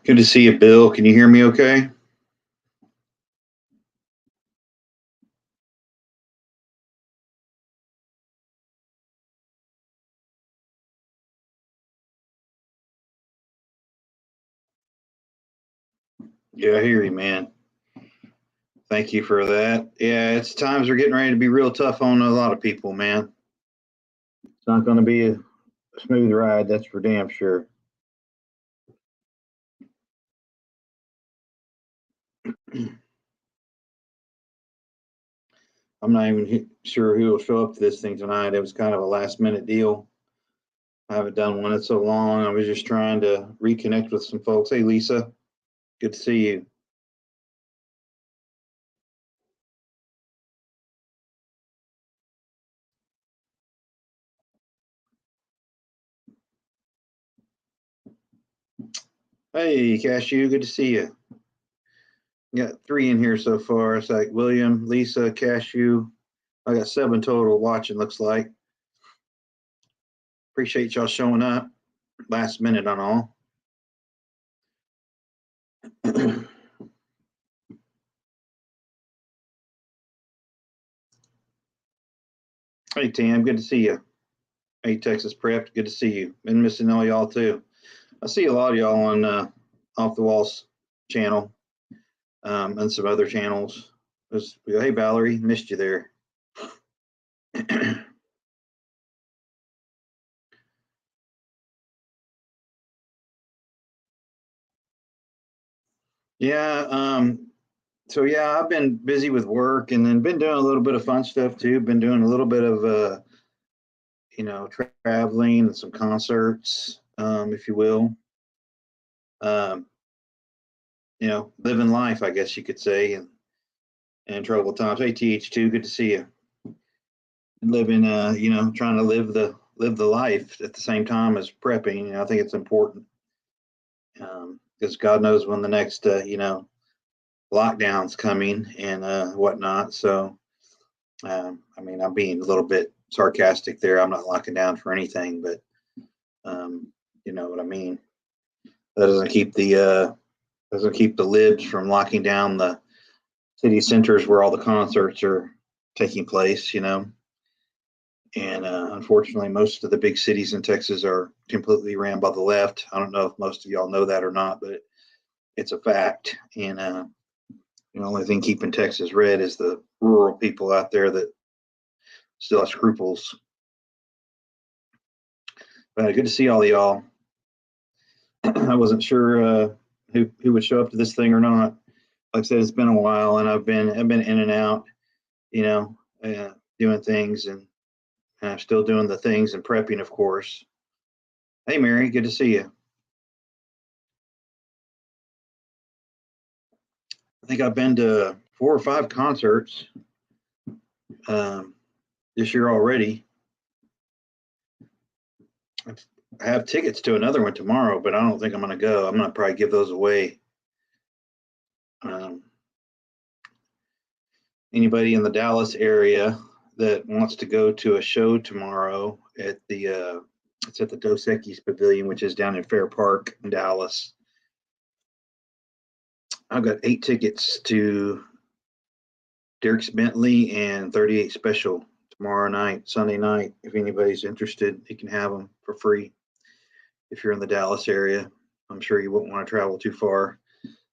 Good to see you, Bill. Can you hear me okay? Yeah, I hear you, man. Thank you for that. Yeah, it's times are getting ready to be real tough on a lot of people, man. It's not going to be a smooth ride, that's for damn sure. I'm not even sure who will show up to this thing tonight. It was kind of a last minute deal. I haven't done one in so long. I was just trying to reconnect with some folks. Hey, Lisa, good to see you. Hey, Cashew, good to see you. Got three in here so far. It's like William, Lisa, Cashew. I got seven total watching, looks like. Appreciate y'all showing up last minute on all. Hey, Tam, good to see you. Hey, Texas Prep, good to see you. Been missing all y'all too. I see a lot of y'all on Off the Walls channel and some other channels. Hey, Valerie, missed you there. Yeah. So yeah, I've been busy with work and then been doing a little bit of fun stuff too. Been doing a little bit of traveling and some concerts, if you will. Um, living life, I guess you could say, and troubled times. Hey, TH2, good to see you. Living, trying to live the life at the same time as prepping. I think it's important because God knows when the next, lockdown's coming and whatnot. So, I'm being a little bit sarcastic there. I'm not locking down for anything, but you know what I mean. That doesn't keep the libs from locking down the city centers where all the concerts are taking place. And unfortunately, most of the big cities in Texas are completely ran by the left. I don't know if most of y'all know that or not, but it's a fact. And the only thing keeping Texas red is the rural people out there that still have scruples. But good to see all of y'all. I wasn't sure who would show up to this thing or not. Like I said, it's been a while, and I've been in and out, you know, doing things, and I'm still doing the things and prepping, of course. Hey, Mary, good to see you. I think I've been to four or five concerts um, this year already. I have tickets to another one tomorrow, but I don't think I'm going to go. I'm going to probably give those away. Um, Anybody in the Dallas area that wants to go to a show tomorrow at it's at the Dos Equis Pavilion, which is down in Fair Park in Dallas. I've got 8 tickets to Dirks Bentley and 38 Special tomorrow night, Sunday night. If anybody's interested, you can have them for free if you're in the Dallas area. I'm sure you wouldn't want to travel too far,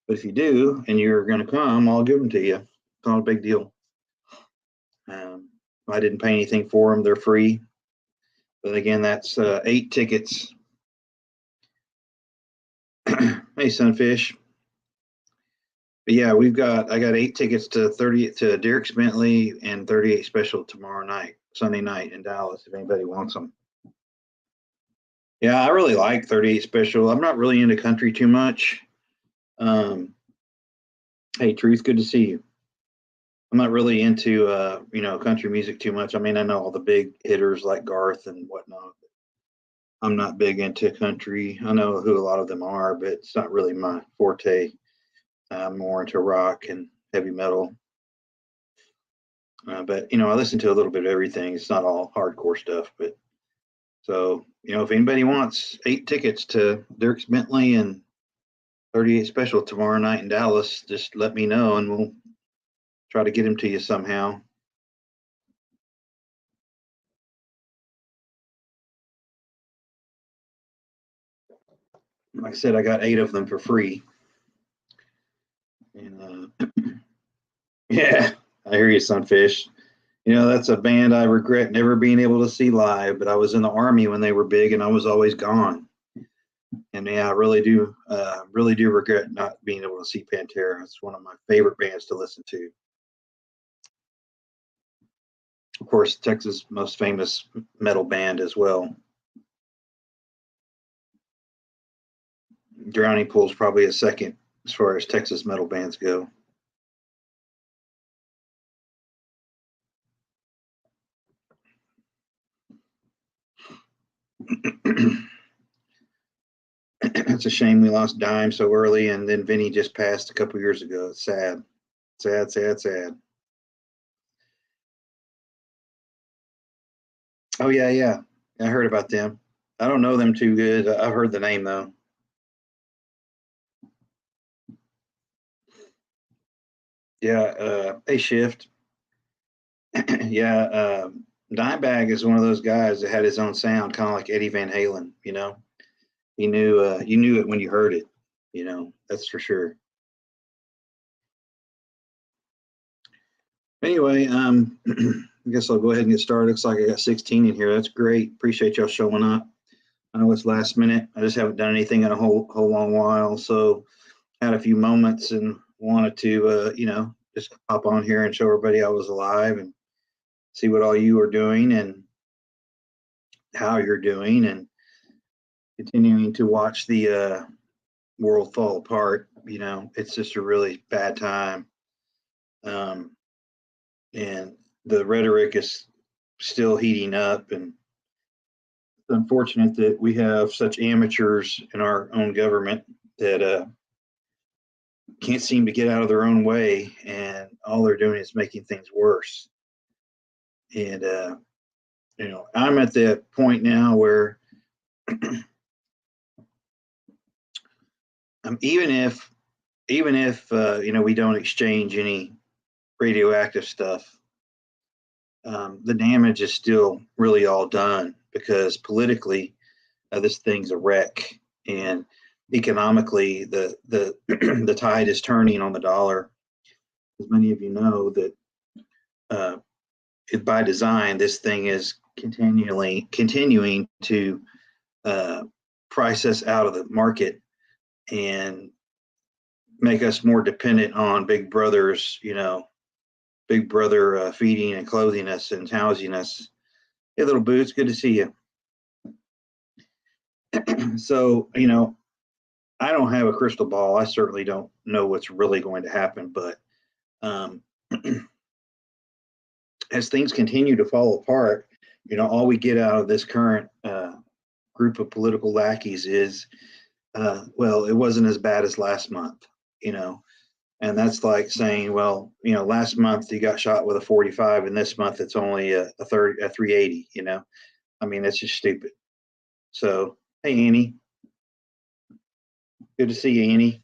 but if you do and you're going to come, I'll give them to you. It's not a big deal. Um, I didn't pay anything for them; they're free. But again, that's 8 tickets. Hey, Sunfish. But yeah, I got 8 tickets to 30 to Derek's Bentley and 38 Special tomorrow night, Sunday night in Dallas. If anybody wants them. Yeah, I really like 38 Special. I'm not really into country too much. Um, hey, Truth, good to see you. I'm not really into country music too much. I mean, I know all the big hitters like Garth and whatnot. I'm not big into country. I know who a lot of them are, but it's not really my forte. I'm more into rock and heavy metal. But I listen to a little bit of everything. It's not all hardcore stuff, but so if anybody wants 8 tickets to Dirks Bentley and 38 special tomorrow night in Dallas. Just let me know and we'll try to get him to you somehow. Like I said, I got 8 of them for free. And yeah, I hear you, Sunfish. You know, that's a band I regret never being able to see live, but I was in the Army when they were big and I was always gone. And yeah, I really do regret not being able to see Pantera. It's one of my favorite bands to listen to. Of course, Texas' most famous metal band as well. Drowning Pool's probably a second as far as Texas metal bands go. It's a shame we lost Dime so early, and then Vinny just passed a couple years ago. It's sad, sad, sad, sad. Oh yeah, yeah, I heard about them. I don't know them too good. I've heard the name though. Yeah, they shift. Yeah, Dimebag is one of those guys that had his own sound, kind of like Eddie Van Halen. You know, you knew it when you heard it. You know, that's for sure. Anyway, I guess I'll go ahead and get started. Looks like I got 16 in here. That's great. Appreciate y'all showing up. I know it's last minute. I just haven't done anything in a whole long while, so had a few moments and wanted to, just hop on here and show everybody I was alive and see what all you are doing and how you're doing and continuing to watch the world fall apart. You know, it's just a really bad time. Um, and the rhetoric is still heating up. And it's unfortunate that we have such amateurs in our own government that can't seem to get out of their own way. And all they're doing is making things worse. And, I'm at the point now where even if we don't exchange any radioactive stuff, the damage is still really all done because politically, this thing's a wreck, and economically, the the tide is turning on the dollar. As many of you know, that uh, by design, this thing is continuing to price us out of the market and make us more dependent on Big Brother's, Big Brother feeding and clothing us and housing us. Hey, little Boots, good to see you. So, I don't have a crystal ball. I certainly don't know what's really going to happen, but um, as things continue to fall apart, all we get out of this current group of political lackeys is, well, it wasn't as bad as last month, and that's like saying, well, last month you got shot with a 45, and this month it's only a 380. I mean, that's just stupid. So, hey, Annie, good to see you, Annie.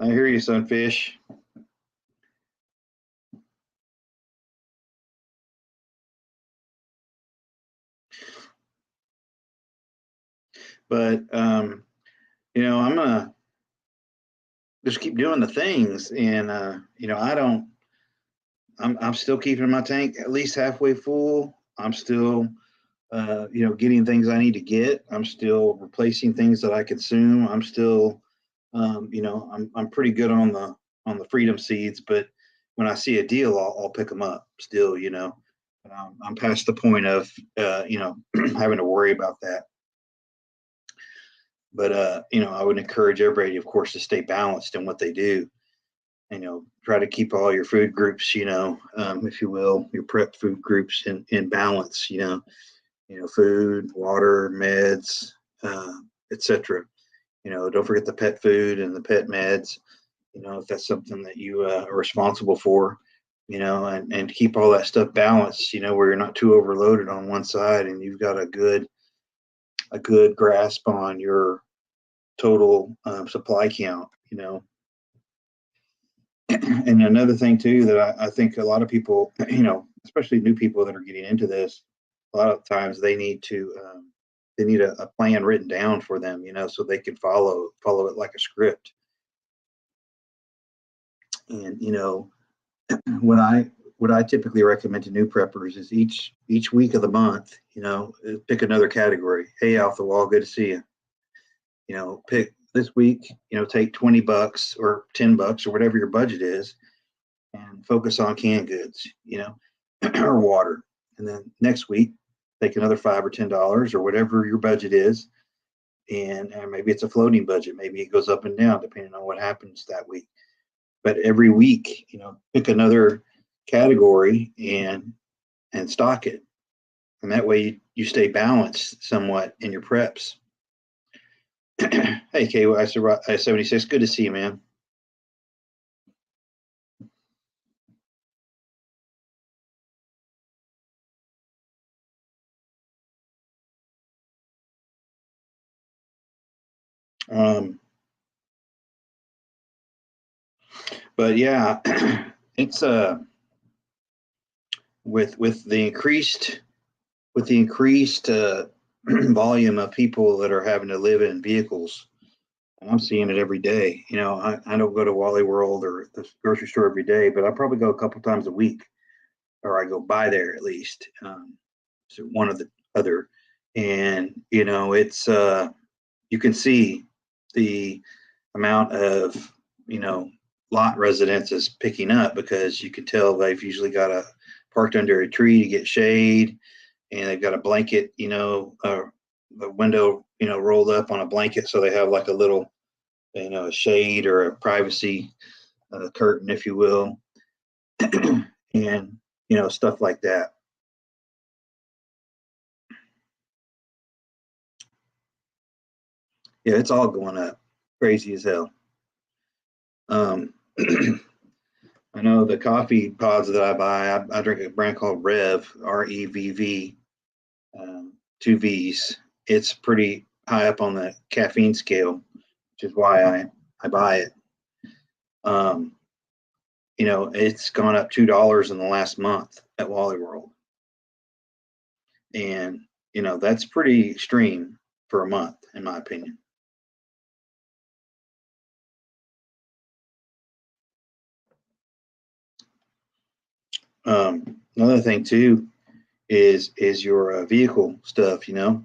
I hear you, Sunfish. But I'm gonna just keep doing the things, and I'm still keeping my tank at least halfway full. I'm still getting things I need to get. I'm still replacing things that I consume. I'm still I'm pretty good on the freedom seeds, but when I see a deal, I'll pick them up still. I'm past the point of having to worry about that. But I would encourage everybody, of course, to stay balanced in what they do. Try to keep all your food groups, if you will, your prep food groups in balance. Food, water, meds, etc. Don't forget the pet food and the pet meds. If that's something that you are responsible for, and keep all that stuff balanced, where you're not too overloaded on one side and you've got a good grasp on your total supply count. And another thing too that I think a lot of people, especially new people that are getting into this, a lot of times they need a plan written down for them, so they can follow it like a script. And what I typically recommend to new preppers is each week of the month, pick another category. Hey, off the wall, good to see you. Pick this week, take $20 or $10 or whatever your budget is, and focus on canned goods, or water. And then next week, take another $5 or $10 or whatever your budget is, and maybe it's a floating budget. Maybe it goes up and down depending on what happens that week. But every week, pick another category and stock it, and that way you stay balanced somewhat in your preps. Hey, KY 76, good to see you, man. But yeah, it's with the increased volume of people that are having to live in vehicles. And I'm seeing it every day. I don't go to Wally World or the grocery store every day, but I probably go a couple times a week, or I go by there at least, so one or the other. And it's you can see the amount of lot residences picking up, because you can tell they've usually got parked under a tree to get shade, and they've got a blanket, the window, rolled up on a blanket, so they have like a little, a shade or a privacy curtain, if you will, and stuff like that. Yeah, it's all going up, crazy as hell. I know the coffee pods that I buy, I drink a brand called REVV, two V's. It's pretty high up on the caffeine scale, which is why I buy it. Um, it's gone up $2 in the last month at Wally World, and that's pretty extreme for a month, in my opinion. Another thing too is your vehicle stuff. Of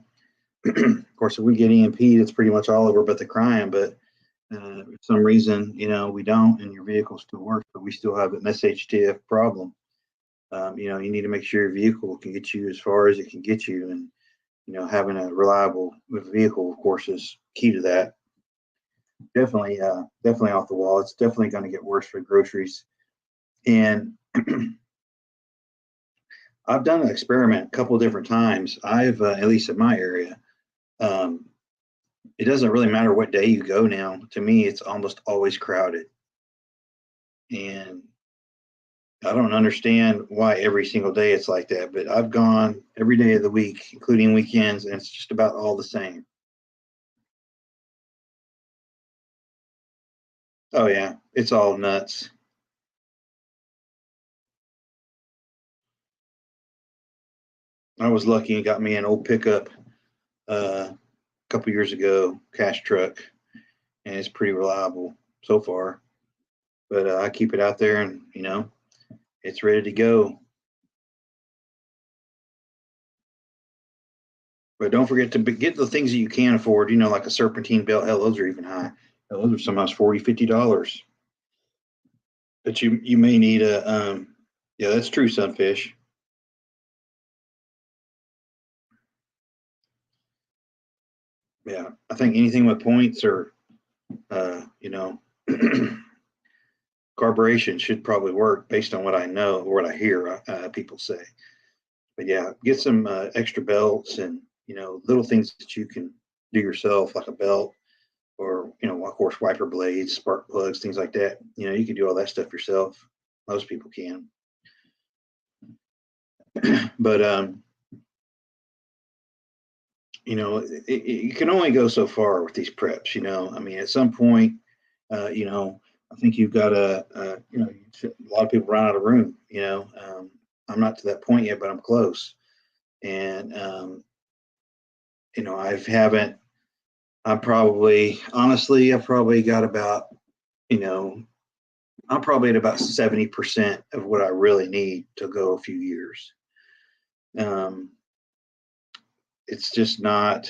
course, if we get EMP, it's pretty much all over but the crime. But for some reason, we don't, and your vehicle still works, but we still have an SHTF problem. You need to make sure your vehicle can get you as far as it can get you, and having a reliable vehicle, of course, is key to that. Definitely off the wall. It's definitely going to get worse for groceries. And I've done an experiment a couple of different times. I've at least in my area. Um, it doesn't really matter what day you go now. To me, it's almost always crowded, and I don't understand why every single day it's like that. But I've gone every day of the week, including weekends, and it's just about all the same. Oh yeah, it's all nuts. I was lucky and got me an old pickup a couple years ago, cash truck, and it's pretty reliable so far. But I keep it out there, and it's ready to go. But don't forget to get the things that you can afford. Like a serpentine belt. Hell, those are even high. Hell, those are sometimes $40, $50. But you may need a yeah, that's true, Sunfish. Yeah, I think anything with points or uh, you know carburation should probably work based on what I know or what I hear people say. But yeah, get some extra belts and little things that you can do yourself, like a belt or of course wiper blades, spark plugs, things like that. You can do all that stuff yourself. Most people can. But you can only go so far with these preps. I mean, at some point, I think you've got a lot of people run out of room. I'm not to that point yet, but I'm close. And I haven't. I'm probably honestly, I've probably got about you know I'm probably at about 70% of what I really need to go a few years. Um, it's just not.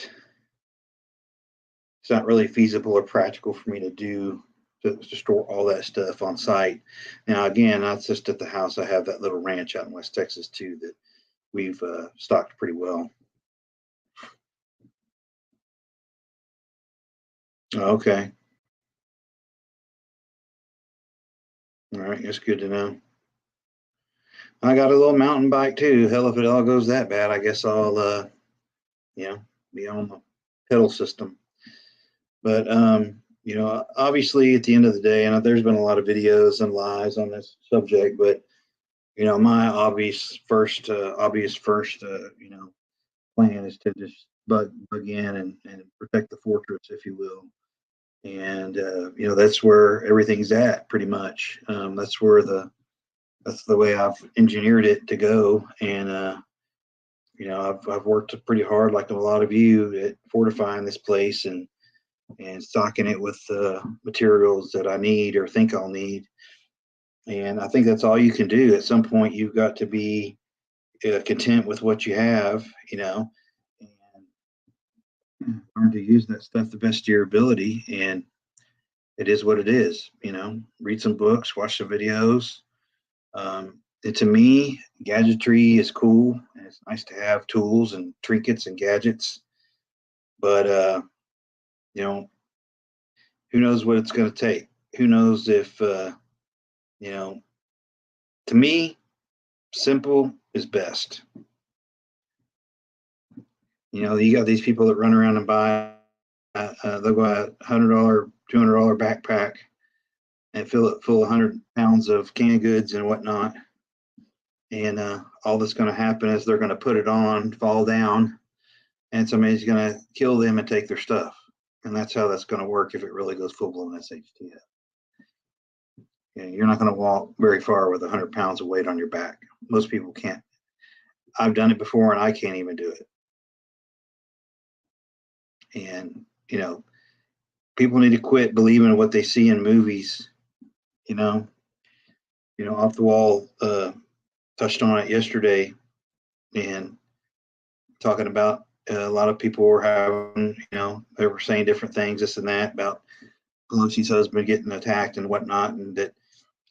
It's not really feasible or practical for me to do to store all that stuff on site. Now, again, that's just at the house. I have that little ranch out in West Texas too that we've stocked pretty well. Okay, all right, that's good to know. I got a little mountain bike too. Hell, if it all goes that bad, I guess I'll you know be on the pedal system. But obviously, at the end of the day, and there's been a lot of videos and lives on this subject, but my obvious first plan is to just bug in and protect the fortress, if you will. And that's where everything's at, pretty much. That's the way I've engineered it to go. And I've worked pretty hard, like a lot of you, at fortifying this place and stocking it with materials that I need or think I'll need. And I think that's all you can do. At some point, you've got to be content with what you have, and learn to use that stuff the best of your ability. And it is what it is. Read some books, watch some videos. And to me, gadgetry is cool, and it's nice to have tools and trinkets and gadgets. But you know, who knows what it's going to take? Who knows if you know? To me, simple is best. You got these people that run around and buy. They'll go a $100, $200 backpack and fill it full of 100 pounds of canned goods and whatnot. And all that's going to happen is they're going to put it on, fall down, and somebody's going to kill them and take their stuff. And that's how that's going to work if it really goes full blown SHTF. You're not going to walk very far with 100 pounds of weight on your back. Most people can't. I've done it before, and I can't even do it. And people need to quit believing in what they see in movies. Off the wall touched on it yesterday, and talking about a lot of people were having, they were saying different things, this and that, about Pelosi's husband getting attacked and whatnot, and that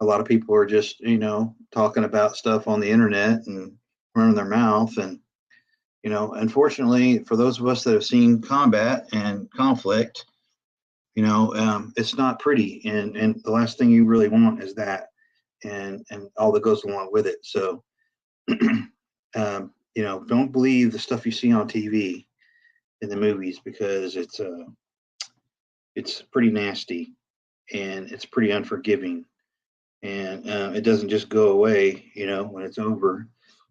a lot of people are just, talking about stuff on the internet and running their mouth. And, unfortunately, for those of us that have seen combat and conflict, it's not pretty. And the last thing you really want is that, and all that goes along with it. So, don't believe the stuff you see on TV in the movies, because it's pretty nasty, and it's pretty unforgiving, and it doesn't just go away. When it's over.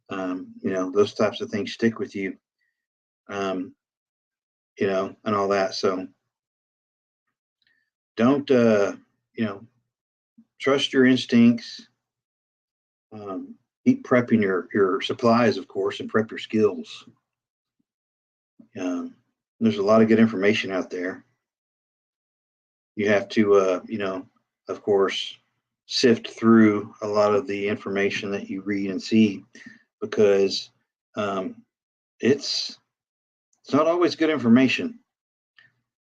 Those types of things stick with you. And all that. So don't trust your instincts. Keep prepping your supplies, of course, and prep your skills. There's a lot of good information out there. You have to, of course, sift through a lot of the information that you read and see, because it's not always good information.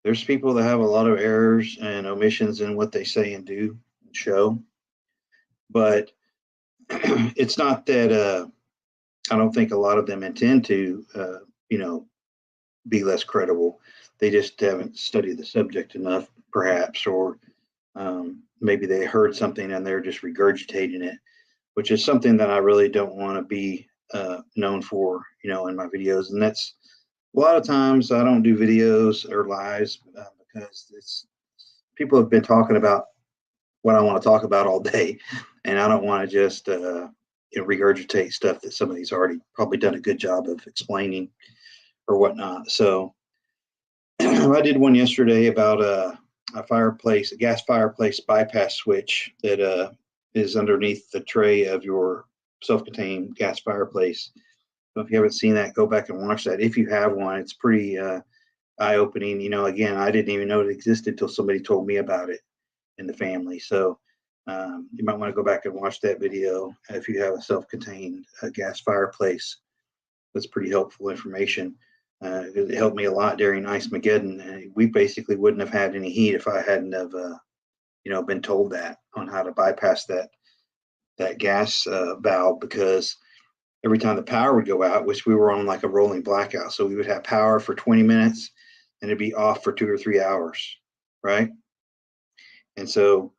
There's people that have a lot of errors and omissions in what they say and do and show, but it's not that I don't think a lot of them intend to, be less credible. They just haven't studied the subject enough, perhaps, or maybe they heard something and they're just regurgitating it, which is something that I really don't want to be known for, in my videos. And that's a lot of times I don't do videos or lives because people have been talking about what I want to talk about all day, and I don't want to just regurgitate stuff that somebody's already probably done a good job of explaining or whatnot. So I did one yesterday about a fireplace, a gas fireplace bypass switch that is underneath the tray of your self-contained gas fireplace. So if you haven't seen that, go back and watch that. If you have one, it's pretty eye-opening. Again, I didn't even know it existed until somebody told me about it in the family. So you might want to go back and watch that video if you have a self-contained gas fireplace. That's pretty helpful information. It helped me a lot during Ice Mageddon. We basically wouldn't have had any heat if I hadn't have, been told that on how to bypass that gas valve, because every time the power would go out, which we were on like a rolling blackout, so we would have power for 20 minutes and it'd be off for 2 or 3 hours, right? And so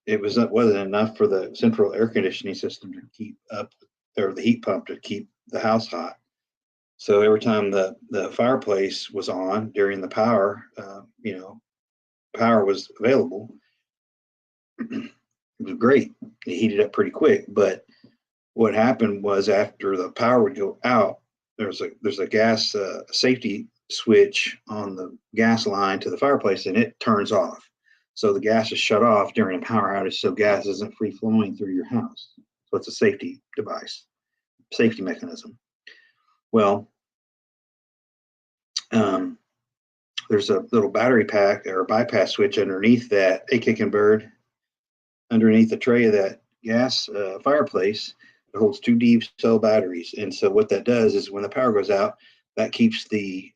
wasn't enough for the central air conditioning system to keep up, or the heat pump to keep the house hot. So every time the fireplace was on during the power, power was available, it was great. It heated up pretty quick. But what happened was after the power would go out, there's a gas safety switch on the gas line to the fireplace, and it turns off. So the gas is shut off during a power outage, so gas isn't free flowing through your house. So it's a safety device, safety mechanism. Well, there's a little battery pack or a bypass switch underneath that, a kicking bird, underneath the tray of that gas fireplace. It holds 2 deep cell batteries. And so what that does is when the power goes out, that keeps the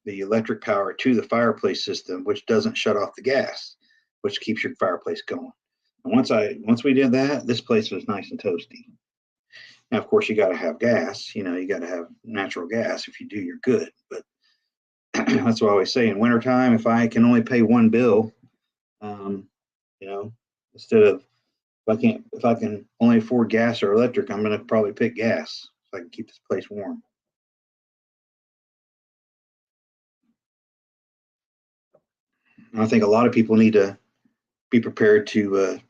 electric power to the fireplace system, which doesn't shut off the gas, which keeps your fireplace going. And once we did that, this place was nice and toasty. Now, of course, you got to have gas. You got to have natural gas. If you do, you're good. But that's what I always say. In wintertime, if I can only pay one bill, instead of if I can only afford gas or electric, I'm going to probably pick gas so I can keep this place warm. And I think a lot of people need to be prepared to,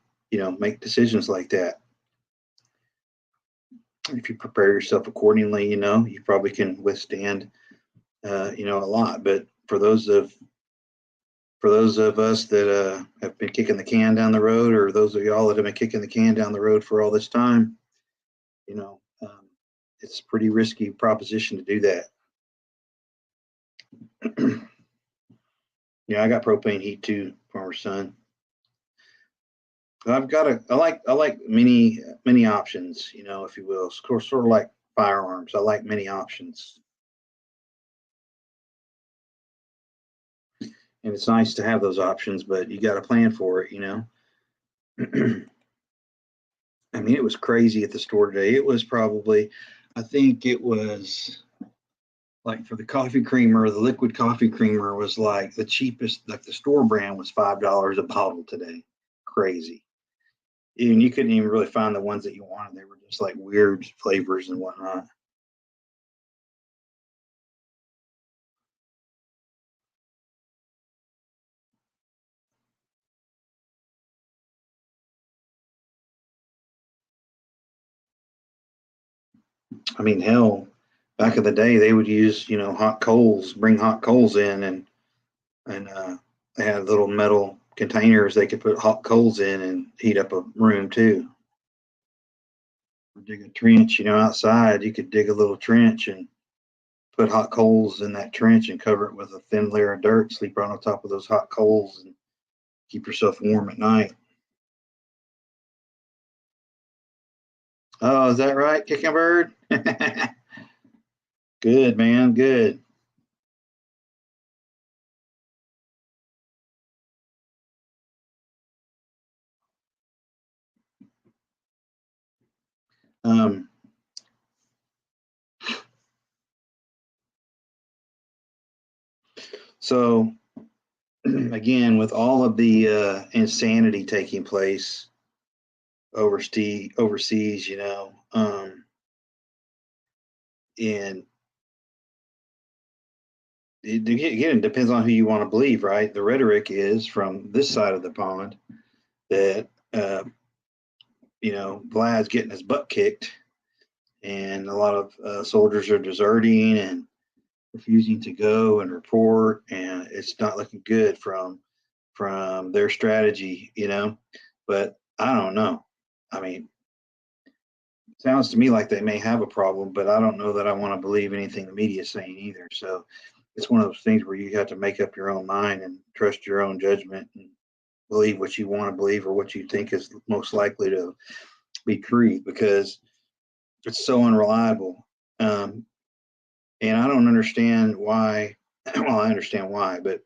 make decisions like that. If you prepare yourself accordingly, you probably can withstand, a lot. But for those of us that have been kicking the can down the road, or those of y'all that have been kicking the can down the road for all this time, it's a pretty risky proposition to do that. Yeah, I got propane heat too, farmer son. I like many options, if you will. Sort of like firearms. I like many options. And it's nice to have those options, but you got to plan for it, I mean, it was crazy at the store today. It was probably, I think it was like for the coffee creamer, the liquid coffee creamer was like the cheapest, like the store brand was $5 a bottle today. Crazy. And you couldn't even really find the ones that you wanted. They were just like weird flavors and whatnot. I mean, hell, back in the day, they would use, hot coals, bring hot coals in, and they had little metal containers they could put hot coals in and heat up a room too. Or dig a trench, outside, you could dig a little trench and put hot coals in that trench and cover it with a thin layer of dirt, sleep right on top of those hot coals and keep yourself warm at night. Oh, is that right, Kicking Bird? Good, man, good. Um, so again, with all of the insanity taking place overseas, and again, it depends on who you want to believe, right? The rhetoric is from this side of the pond that Vlad's getting his butt kicked, and a lot of soldiers are deserting and refusing to go and report, and it's not looking good from their strategy. But I don't know. I mean, it sounds to me like they may have a problem, but I don't know that I want to believe anything the media is saying either. So it's one of those things where you have to make up your own mind and trust your own judgment and believe what you want to believe or what you think is most likely to be true, because it's so unreliable. Um, and I don't understand why. Well, I understand why, but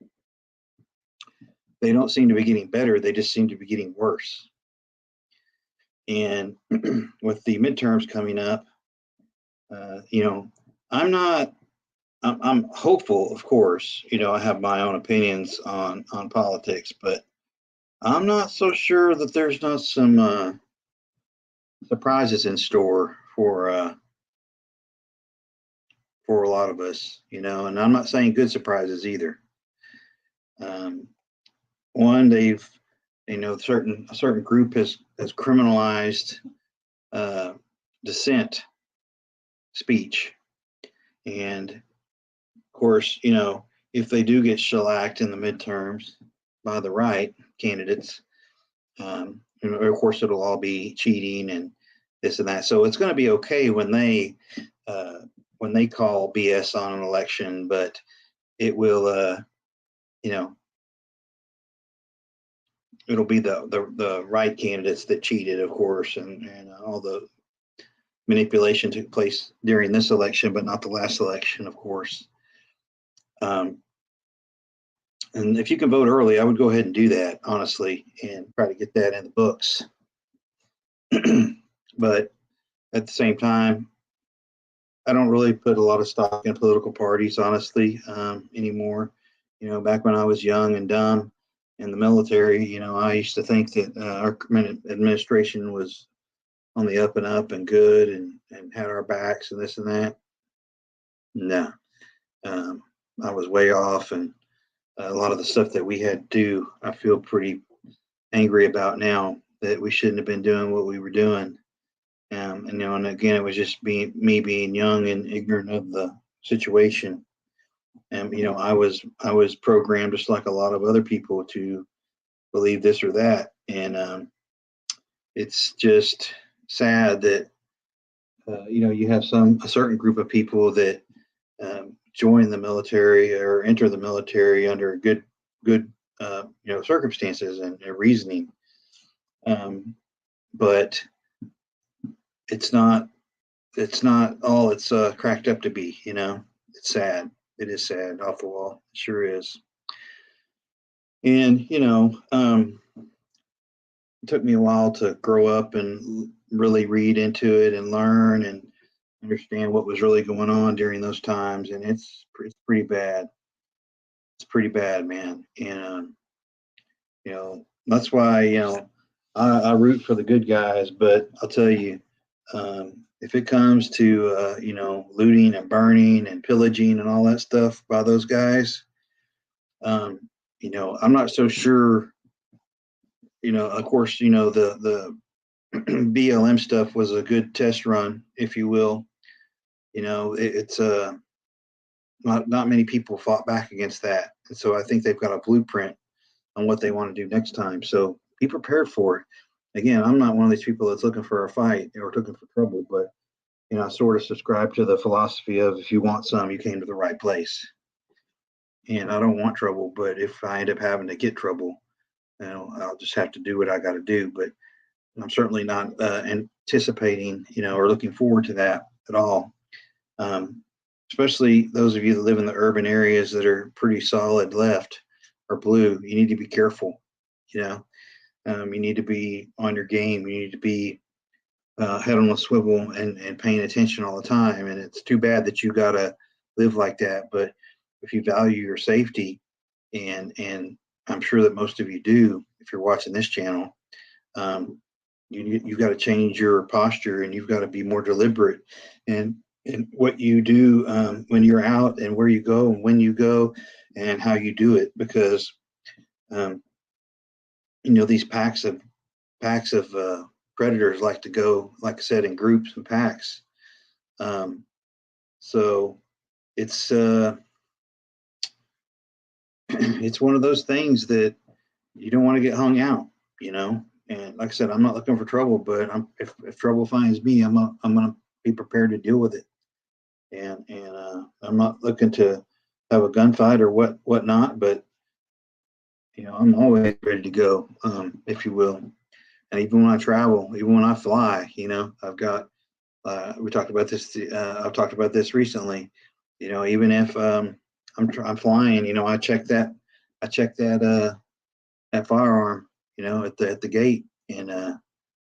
they don't seem to be getting better. They just seem to be getting worse. And with the midterms coming up, I'm not. I'm hopeful, of course. I have my own opinions on politics, but I'm not so sure that there's not some surprises in store for a lot of us. And I'm not saying good surprises either. Um, One, they've a certain group has criminalized uh, dissent speech, and of course, if they do get shellacked in the midterms by the right candidates, and of course it'll all be cheating and this and that. So it's going to be okay uh, when they call BS on an election, but it will, you know, it'll be the right candidates that cheated, of course, and all the manipulation took place during this election, but not the last election, of course. Um, and if you can vote early, I would go ahead and do that, honestly, and try to get that in the books. But at the same time, I don't really put a lot of stock in political parties, honestly, anymore. Back when I was young and dumb in the military, I used to think that our administration was on the up and up and good and had our backs and this and that. No, um, I was way off, and a lot of the stuff that we had to do, I feel pretty angry about now that we shouldn't have been doing what we were doing. And again, it was just me being young and ignorant of the situation. And I was programmed just like a lot of other people to believe this or that, and it's just sad that you have a certain group of people that join the military or enter the military under good circumstances and reasoning, but it's not all it's cracked up to be. It's sad. It is sad, off the wall. It sure is. And it took me a while to grow up and really read into it and learn and understand what was really going on during those times. And it's pretty bad. It's pretty bad, man. And that's why I root for the good guys. But I'll tell you, if it comes to looting and burning and pillaging and all that stuff by those guys, um, I'm not so sure. Of course, the BLM stuff was a good test run, if you will. It's not many people fought back against that, and so I think they've got a blueprint on what they want to do next time. So be prepared for it. Again, I'm not one of these people that's looking for a fight or looking for trouble, but I sort of subscribe to the philosophy of if you want some, you came to the right place. And I don't want trouble, but if I end up having to get trouble, I'll just have to do what I got to do. But I'm certainly not anticipating, or looking forward to that at all. Especially those of you that live in the urban areas that are pretty solid left or blue. You need to be careful. You need to be on your game. You need to be head on a swivel and paying attention all the time. And it's too bad that you got to live like that. But if you value your safety, and I'm sure that most of you do, if you're watching this channel, you've got to change your posture, and you've got to be more deliberate and what you do when you're out, and where you go and when you go and how you do it, because these packs of predators like to go, like I said, in groups and packs. So it's it's one of those things that you don't want to get hung out, you know. And like I said, I'm not looking for trouble, but if trouble finds me, I'm gonna be prepared to deal with it. And I'm not looking to have a gunfight or whatnot, but I'm always ready to go, if you will. And even when I travel, even when I fly, I've got. We talked about this. I've talked about this recently. Even if I'm flying, I check that firearm, at the gate and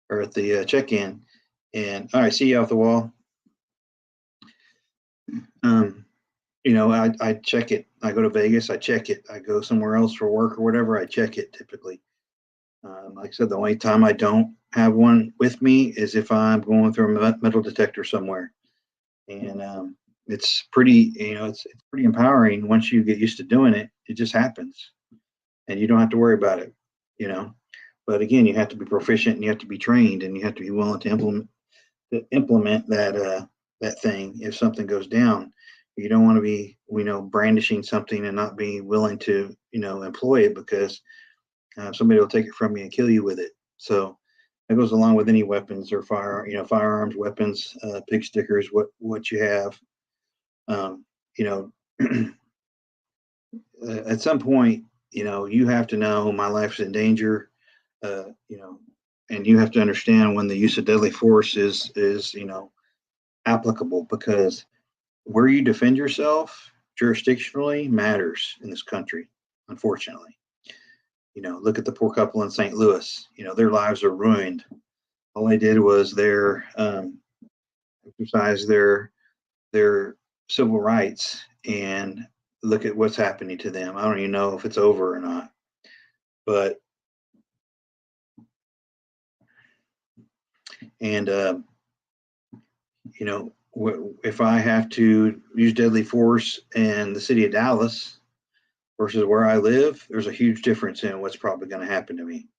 or at the check-in. And all right, see you off the wall. Um, I check it. I go to Vegas, I check it. I go somewhere else for work or whatever, I check it typically. Like I said, the only time I don't have one with me is if I'm going through a metal detector somewhere. And it's pretty, it's pretty empowering once you get used to doing it. It just happens, and you don't have to worry about it, you know. But again, you have to be proficient, and you have to be trained, and you have to be willing to implement that thing if something goes down. You don't want to be, brandishing something and not be willing to, employ it because somebody will take it from you and kill you with it. So that goes along with any weapons or firearms, weapons, pig stickers, what you have. Um, you know, at some point, you have to know my life's in danger. Uh, you know, and you have to understand when the use of deadly force is applicable, because where you defend yourself jurisdictionally matters in this country, unfortunately. Look at the poor couple in St. Louis. Their lives are ruined. All they did was exercise their civil rights, and look at what's happening to them. I don't even know if it's over or not. But and if I have to use deadly force in the city of Dallas versus where I live, there's a huge difference in what's probably going to happen to me.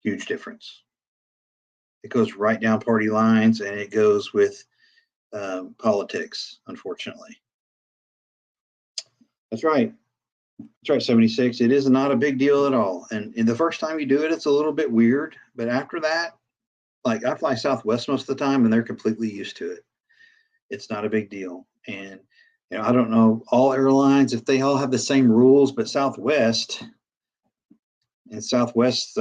Huge difference. It goes right down party lines, and it goes with politics, unfortunately. That's right. That's right, 76. It is not a big deal at all. And the first time you do it, it's a little bit weird. But after that, like, I fly Southwest most of the time, and they're completely used to it. It's not a big deal. And I don't know all airlines if they all have the same rules, but Southwest and Southwest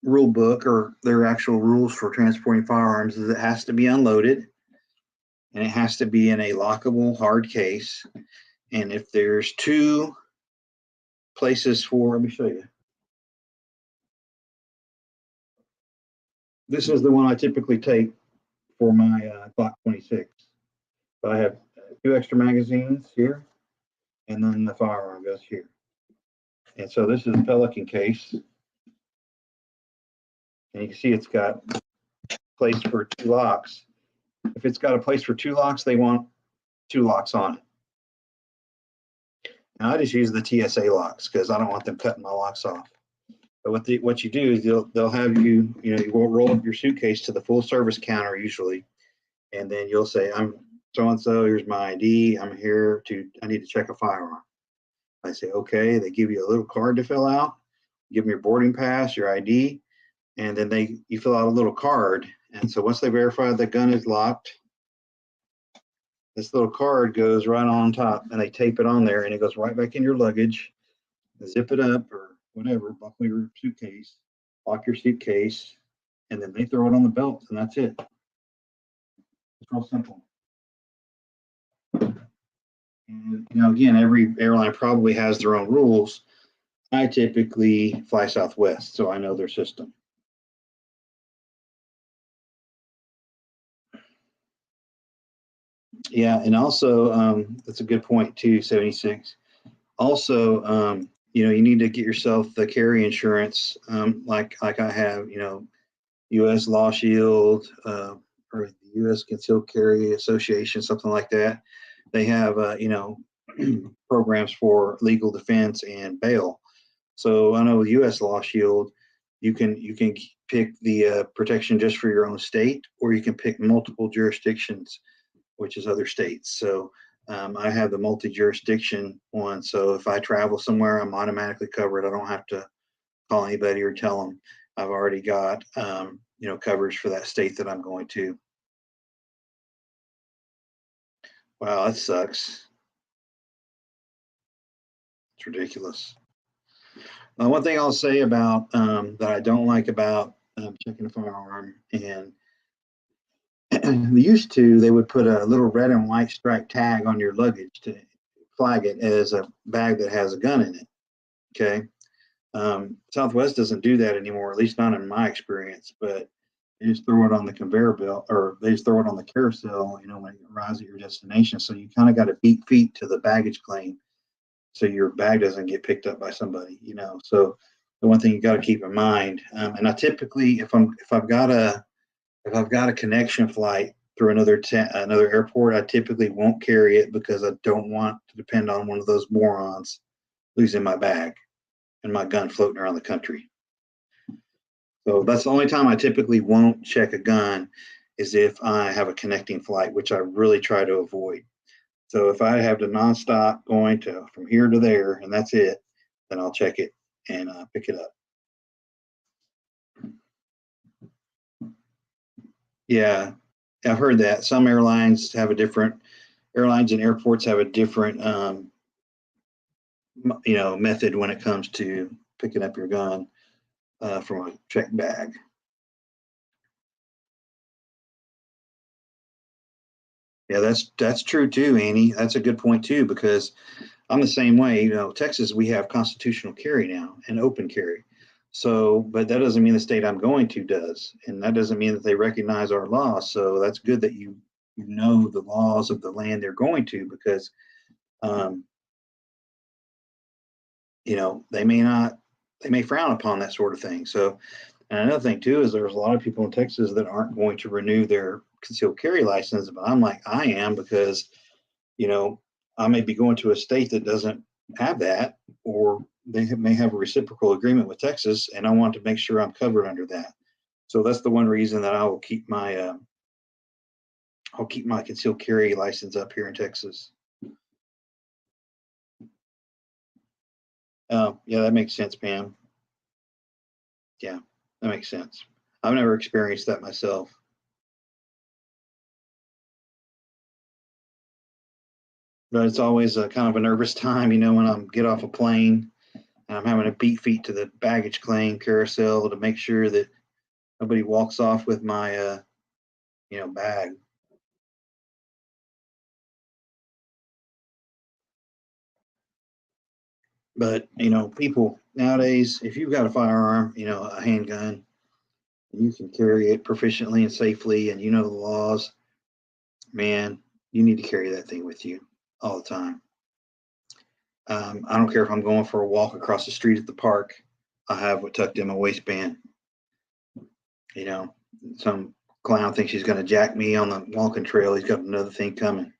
rule book, or their actual rules for transporting firearms, is it has to be unloaded, and it has to be in a lockable hard case. And if there's two places for, let me show you. This is the one I typically take for my Glock 26. But I have two extra magazines here, and then the firearm goes here. And so this is a Pelican case. And you can see it's got place for two locks. If it's got a place for two locks, they want two locks on it. Now I just use the TSA locks because I don't want them cutting my locks off. But what you do is they'll have you will roll up your suitcase to the full service counter usually, and then you'll say, I'm so and so, here's my ID, I need to check a firearm. I say, okay. They give you a little card to fill out, give them your boarding pass, your ID, and then you fill out a little card. And so once they verify the gun is locked, this little card goes right on top, and they tape it on there, and it goes right back in your luggage. Zip it up or whatever, buckle your suitcase, lock your suitcase, and then they throw it on the belt, and that's it. It's real simple. And again, every airline probably has their own rules. I typically fly Southwest, so I know their system. Yeah, and also that's a good point too, 76. Also, you need to get yourself the carry insurance, like I have, U.S. Law Shield, or the U.S. Concealed Carry Association, something like that. They have, programs for legal defense and bail. So I know with U.S. Law Shield, you can pick the protection just for your own state, or you can pick multiple jurisdictions, which is other states. So I have the multi-jurisdiction one. So if I travel somewhere, I'm automatically covered. I don't have to call anybody or tell them. I've already got coverage for that state that I'm going to. Wow, that sucks. It's ridiculous. One thing I'll say about that I don't like about checking a firearm, and they would put a little red and white stripe tag on your luggage to flag it as a bag that has a gun in it. Okay. Southwest doesn't do that anymore, at least not in my experience, but they just throw it on the conveyor belt, or they just throw it on the carousel, when it arrives at your destination. So you kind of got to beat feet to the baggage claim so your bag doesn't get picked up by somebody, So the one thing you got to keep in mind, and I typically, if I've got a connection flight through another airport, I typically won't carry it because I don't want to depend on one of those morons losing my bag and my gun floating around the country. So that's the only time I typically won't check a gun, is if I have a connecting flight, which I really try to avoid. So if I have to nonstop going from here to there and that's it, then I'll check it and pick it up. Yeah, I've heard that some airlines and airports have a different method when it comes to picking up your gun from a checked bag. Yeah, that's true too, Annie. That's a good point too, because I'm the same way. Texas, we have constitutional carry now and open carry. So, but that doesn't mean the state I'm going to does, and that doesn't mean that they recognize our laws. So that's good that you know the laws of the land they're going to, because um, they may frown upon that sort of thing. So, and another thing too is there's a lot of people in Texas that aren't going to renew their concealed carry license, but I'm like I am, because you know I may be going to a state that doesn't have that, or they may have a reciprocal agreement with Texas, and I want to make sure I'm covered under that. So that's the one reason that I'll keep my concealed carry license up here in Texas. Yeah, that makes sense, Pam. Yeah, that makes sense. I've never experienced that myself. But it's always a kind of a nervous time, when I get off a plane and I'm having to beat feet to the baggage claim carousel to make sure that nobody walks off with my, bag. But people nowadays, if you've got a firearm, a handgun, you can carry it proficiently and safely, and the laws. Man, you need to carry that thing with you all the time. I don't care if I'm going for a walk across the street at the park. I have it tucked in my waistband. You know, some clown thinks he's going to jack me on the walking trail. He's got another thing coming.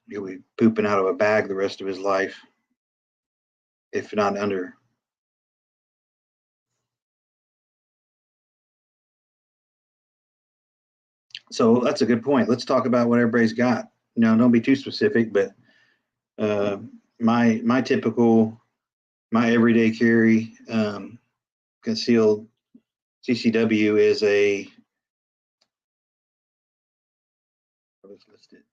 He'll be pooping out of a bag the rest of his life, if not under. So that's a good point. Let's talk about what everybody's got. Don't be too specific, but uh, my typical, my everyday carry concealed CCW is a. Let's list it.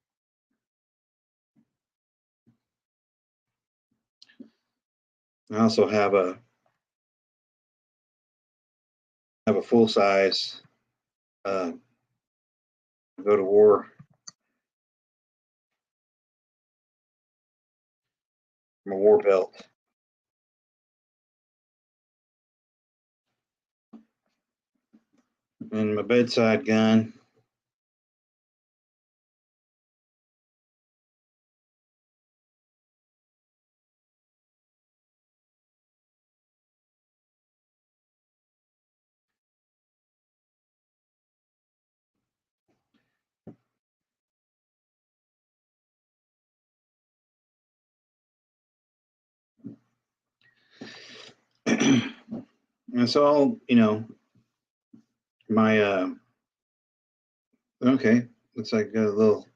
I also have a full size uh, go to war from a war belt. And my bedside gun. it's all, my, okay. Looks like a little,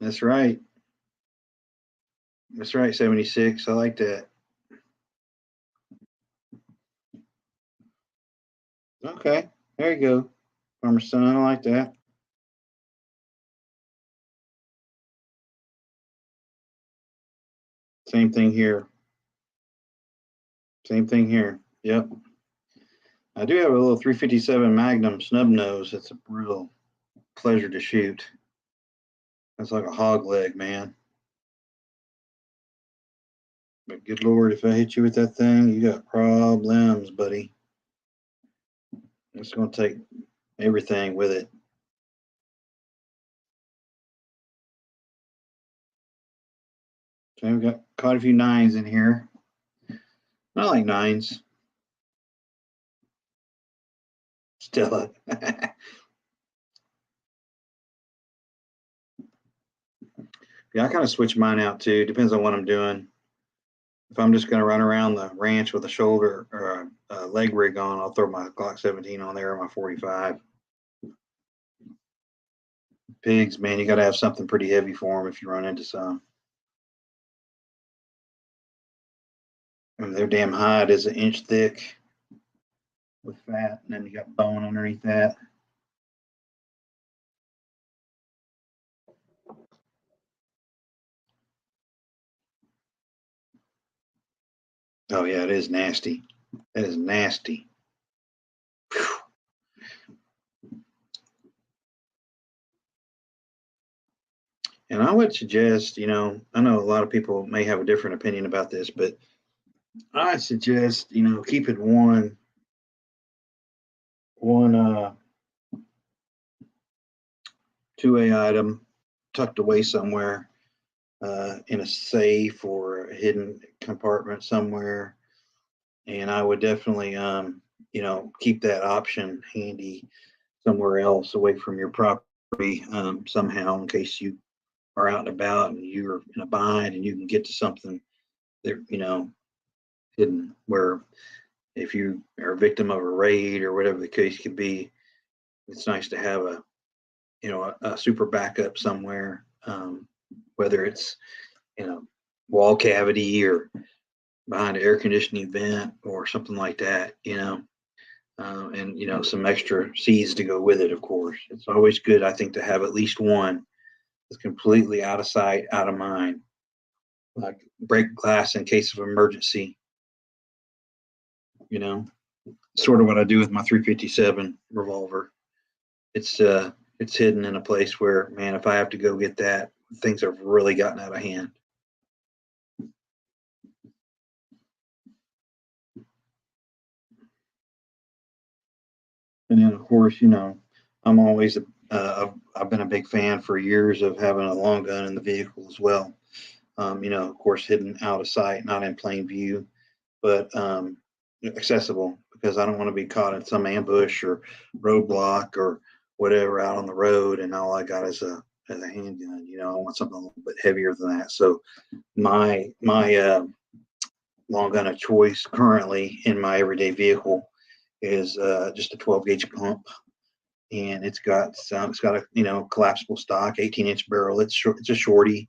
that's right. That's right. 76. I like that. Okay. There you go. Farmer's son. I like that. Same thing here. Same thing here. Yep. I do have a little 357 Magnum snub nose. It's a real pleasure to shoot. That's like a hog leg, man. But good Lord, if I hit you with that thing, you got problems, buddy. It's going to take everything with it. Okay, we've got quite a few nines in here. I like nines. Stella. Yeah, I kind of switch mine out too. Depends on what I'm doing. If I'm just going to run around the ranch with a shoulder or a leg rig on, I'll throw my Glock 17 on there or my 45. Pigs, man, you got to have something pretty heavy for them if you run into some. I mean, their damn hide is an inch thick with fat, and then you got bone underneath that. Oh yeah, it is nasty. That is nasty. And I would suggest, I know a lot of people may have a different opinion about this, but I suggest, keeping one 2A item tucked away somewhere in a safe or a hidden compartment somewhere. And I would definitely, keep that option handy somewhere else away from your property somehow in case you are out and about and you're in a bind and you can get to something that, hidden where if you are a victim of a raid or whatever the case could be, it's nice to have a super backup somewhere, whether it's in a wall cavity or behind an air conditioning vent or something like that, and some extra seeds to go with it. Of course, it's always good, I think, to have at least one that's completely out of sight, out of mind, like break glass in case of emergency. You know, sort of what I do with my 357 revolver. It's hidden in a place where, man, if I have to go get that, things have really gotten out of hand. And then, of course, I'm always I've been a big fan for years of having a long gun in the vehicle as well. Of course, hidden out of sight, not in plain view, but accessible because I don't want to be caught in some ambush or roadblock or whatever out on the road, and all I got is a handgun. I want something a little bit heavier than that. So my long gun of choice currently in my everyday vehicle is just a 12 gauge pump, and it's got a collapsible stock, 18-inch barrel. It's a shorty.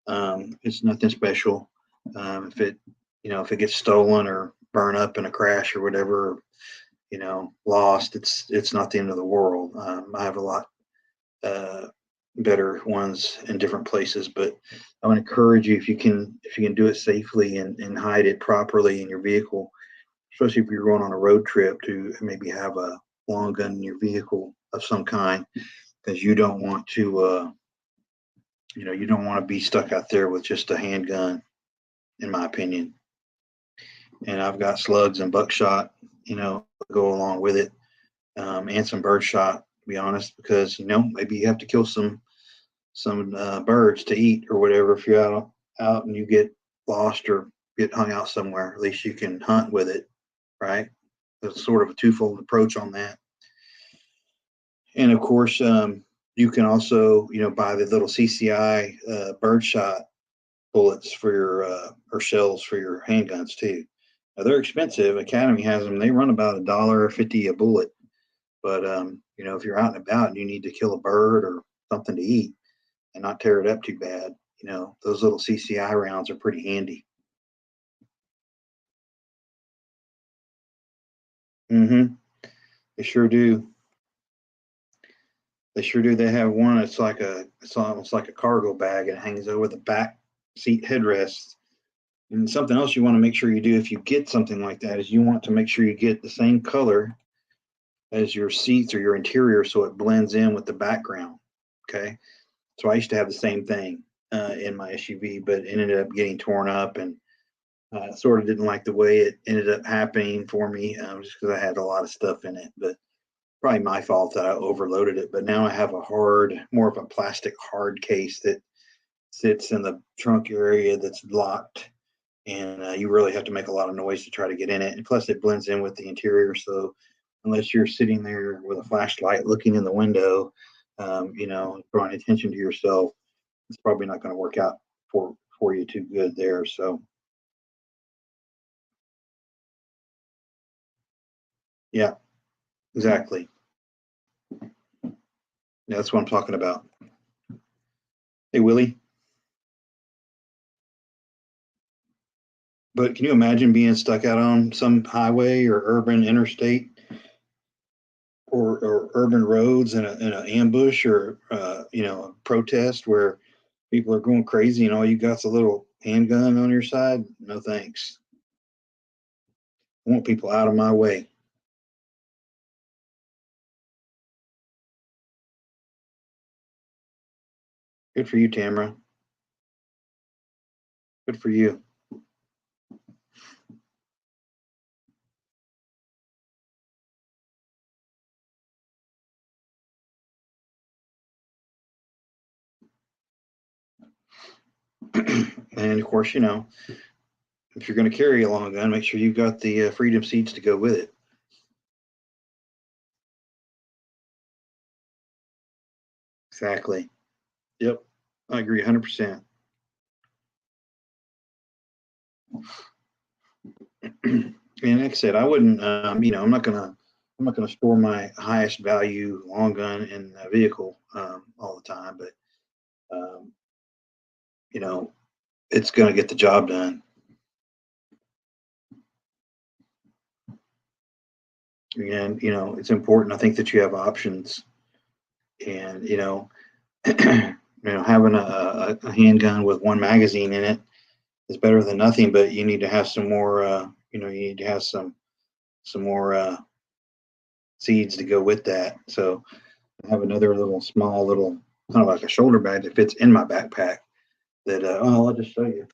It's nothing special. If it gets stolen or burned up in a crash or whatever, lost, it's not the end of the world. I have a lot uh, better ones in different places, but I would encourage you if you can do it safely and hide it properly in your vehicle, especially if you're going on a road trip, to maybe have a long gun in your vehicle of some kind, because you don't want to be stuck out there with just a handgun, in my opinion. And I've got slugs and buckshot, go along with it, and some bird shot. To be honest, because maybe you have to kill some birds to eat or whatever. If you're out and you get lost or get hung out somewhere, at least you can hunt with it, right? There's sort of a twofold approach on that. And of course, You can also, buy the little CCI birdshot bullets for your or shells for your handguns too. Now, they're expensive. Academy has them. They run about $1.50 a bullet. But if you're out and about and you need to kill a bird or something to eat and not tear it up too bad, those little CCI rounds are pretty handy. Mm-hmm. They sure do. They sure do. They have one. It's almost like a cargo bag. It hangs over the back seat headrest. And something else you want to make sure you do if you get something like that is you want to make sure you get the same color as your seats or your interior so it blends in with the background. Okay. So I used to have the same thing in my SUV, but it ended up getting torn up and sort of didn't like the way it ended up happening for me just because I had a lot of stuff in it. But probably my fault that I overloaded it. But now I have more of a plastic hard case that sits in the trunk area that's locked. And you really have to make a lot of noise to try to get in it. And plus, it blends in with the interior. So unless you're sitting there with a flashlight looking in the window, drawing attention to yourself, it's probably not going to work out for you too good there. So yeah, exactly. Yeah, that's what I'm talking about. Hey, Willie, but can you imagine being stuck out on some highway or urban interstate or urban roads in an ambush or a protest where people are going crazy and all you got's a little handgun on your side? No thanks. I want people out of my way. Good for you, Tamara. Good for you. And of course, if you're going to carry a long gun, make sure you've got the freedom seats to go with it. Exactly. Yep. I agree 100%. And like I said, I wouldn't, I'm not gonna store my highest value long gun in a vehicle all the time, but um, you know, it's gonna get the job done. And it's important. I think that you have options, and having a handgun with one magazine in it is better than nothing. But you need to have some more. You need to have some more seeds to go with that. So I have another little small little kind of like a shoulder bag that fits in my backpack. That I'll just show you.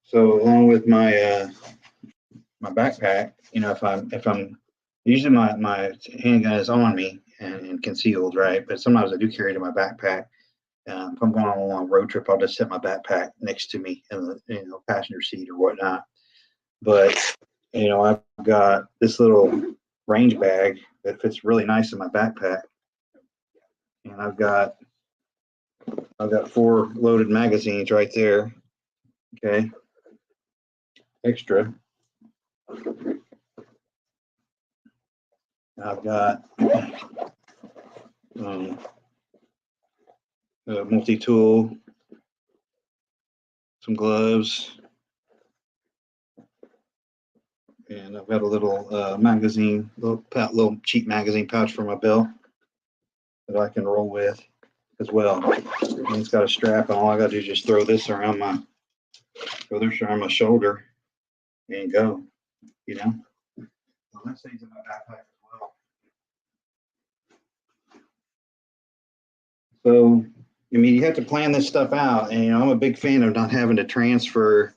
So along with my backpack, if I'm usually my handgun is on me and concealed, right? But sometimes I do carry it in my backpack. If I'm going on a long road trip, I'll just set my backpack next to me in the passenger seat or whatnot. But I've got this little range bag that fits really nice in my backpack, and I've got 4 loaded magazines right there. Okay, extra. I've got um, a multi-tool, some gloves, and I've got a little magazine, little cheap magazine pouch for my belt that I can roll with as well. And it's got a strap, and all I got to do is just throw this around my shoulder and go. You know, well, that stays in my backpack as well. So, I mean, you have to plan this stuff out, and I'm a big fan of not having to transfer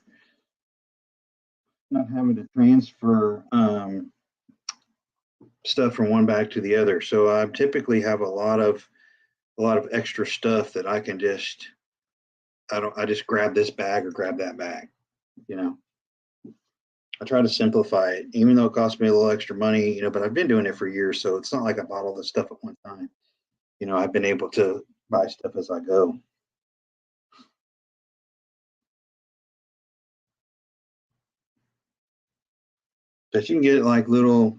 stuff from one bag to the other. So I typically have a lot of extra stuff that I can just I just grab this bag or grab that bag, you know. I try to simplify it, even though it costs me a little extra money, but I've been doing it for years, so it's not like I bought all this stuff at one time. I've been able to buy stuff as I go. But you can get like little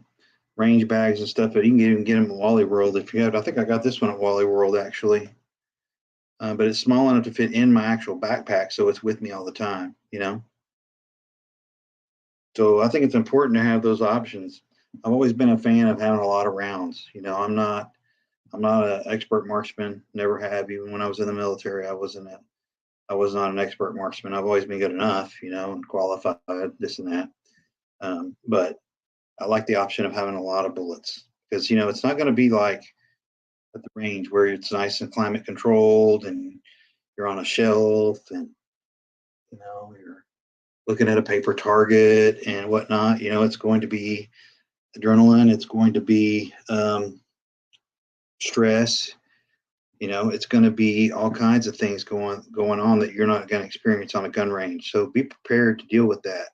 range bags and stuff, but you can even get them at Wally World if you have. I think I got this one at Wally World actually, but it's small enough to fit in my actual backpack, so it's with me all the time. So I think it's important to have those options. I've always been a fan of having a lot of rounds. I'm not an expert marksman. Never have. Even when I was in the military, I was not an expert marksman. I've always been good enough, and qualified, this and that. But I like the option of having a lot of bullets because it's not going to be like at the range where it's nice and climate controlled and you're on a shelf and you're looking at a paper target and whatnot. It's going to be adrenaline. It's going to be stress. It's going to be all kinds of things going on that you're not going to experience on a gun range. So be prepared to deal with that.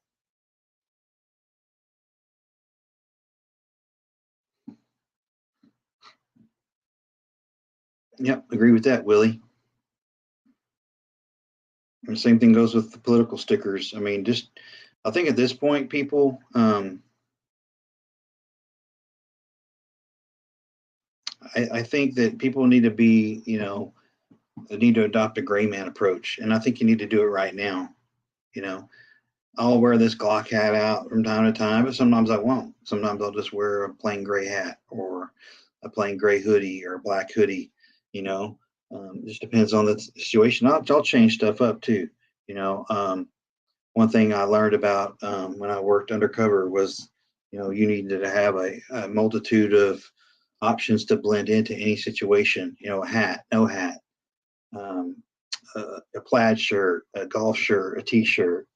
Yep, agree with that, Willie. And the same thing goes with the political stickers. I mean, just I think at this point, people, I think that people need to be, they need to adopt a gray man approach, and I think you need to do it right now. You know, I'll wear this Glock hat out from time to time, but sometimes I won't. Sometimes I'll just wear a plain gray hat or a plain gray hoodie or a black hoodie. You know, just depends on the situation. I'll change stuff up too. You know, one thing I learned about when I worked undercover was, you needed to have a multitude of options to blend into any situation. A hat, no hat, um, a plaid shirt, a golf shirt, a t-shirt,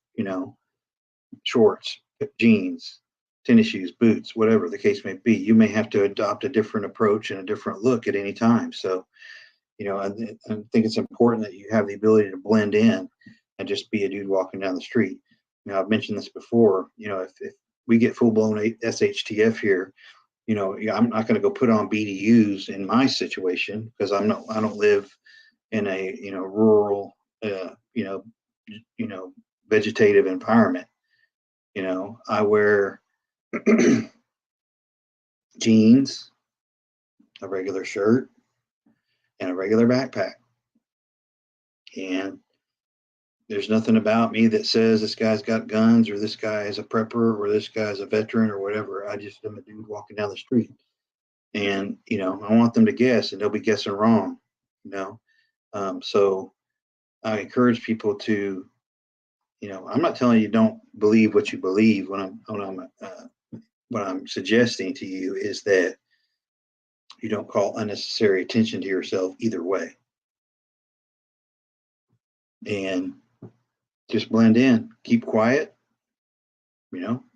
shorts, jeans, tennis shoes, boots, whatever the case may be. You may have to adopt a different approach and a different look at any time. So, I think it's important that you have the ability to blend in and just be a dude walking down the street. I've mentioned this before. If we get full blown SHTF here, yeah, I'm not going to go put on BDUs in my situation because I don't live in a rural you know you know vegetative environment. I wear jeans, a regular shirt, and a regular backpack, and there's nothing about me that says this guy's got guns or this guy is a prepper or this guy's a veteran or whatever. I just am a dude walking down the street, and I want them to guess, and they'll be guessing wrong. you know so I encourage people to, I'm not telling you don't believe what you believe. What I'm suggesting to you is that you don't call unnecessary attention to yourself either way, and just blend in, keep quiet,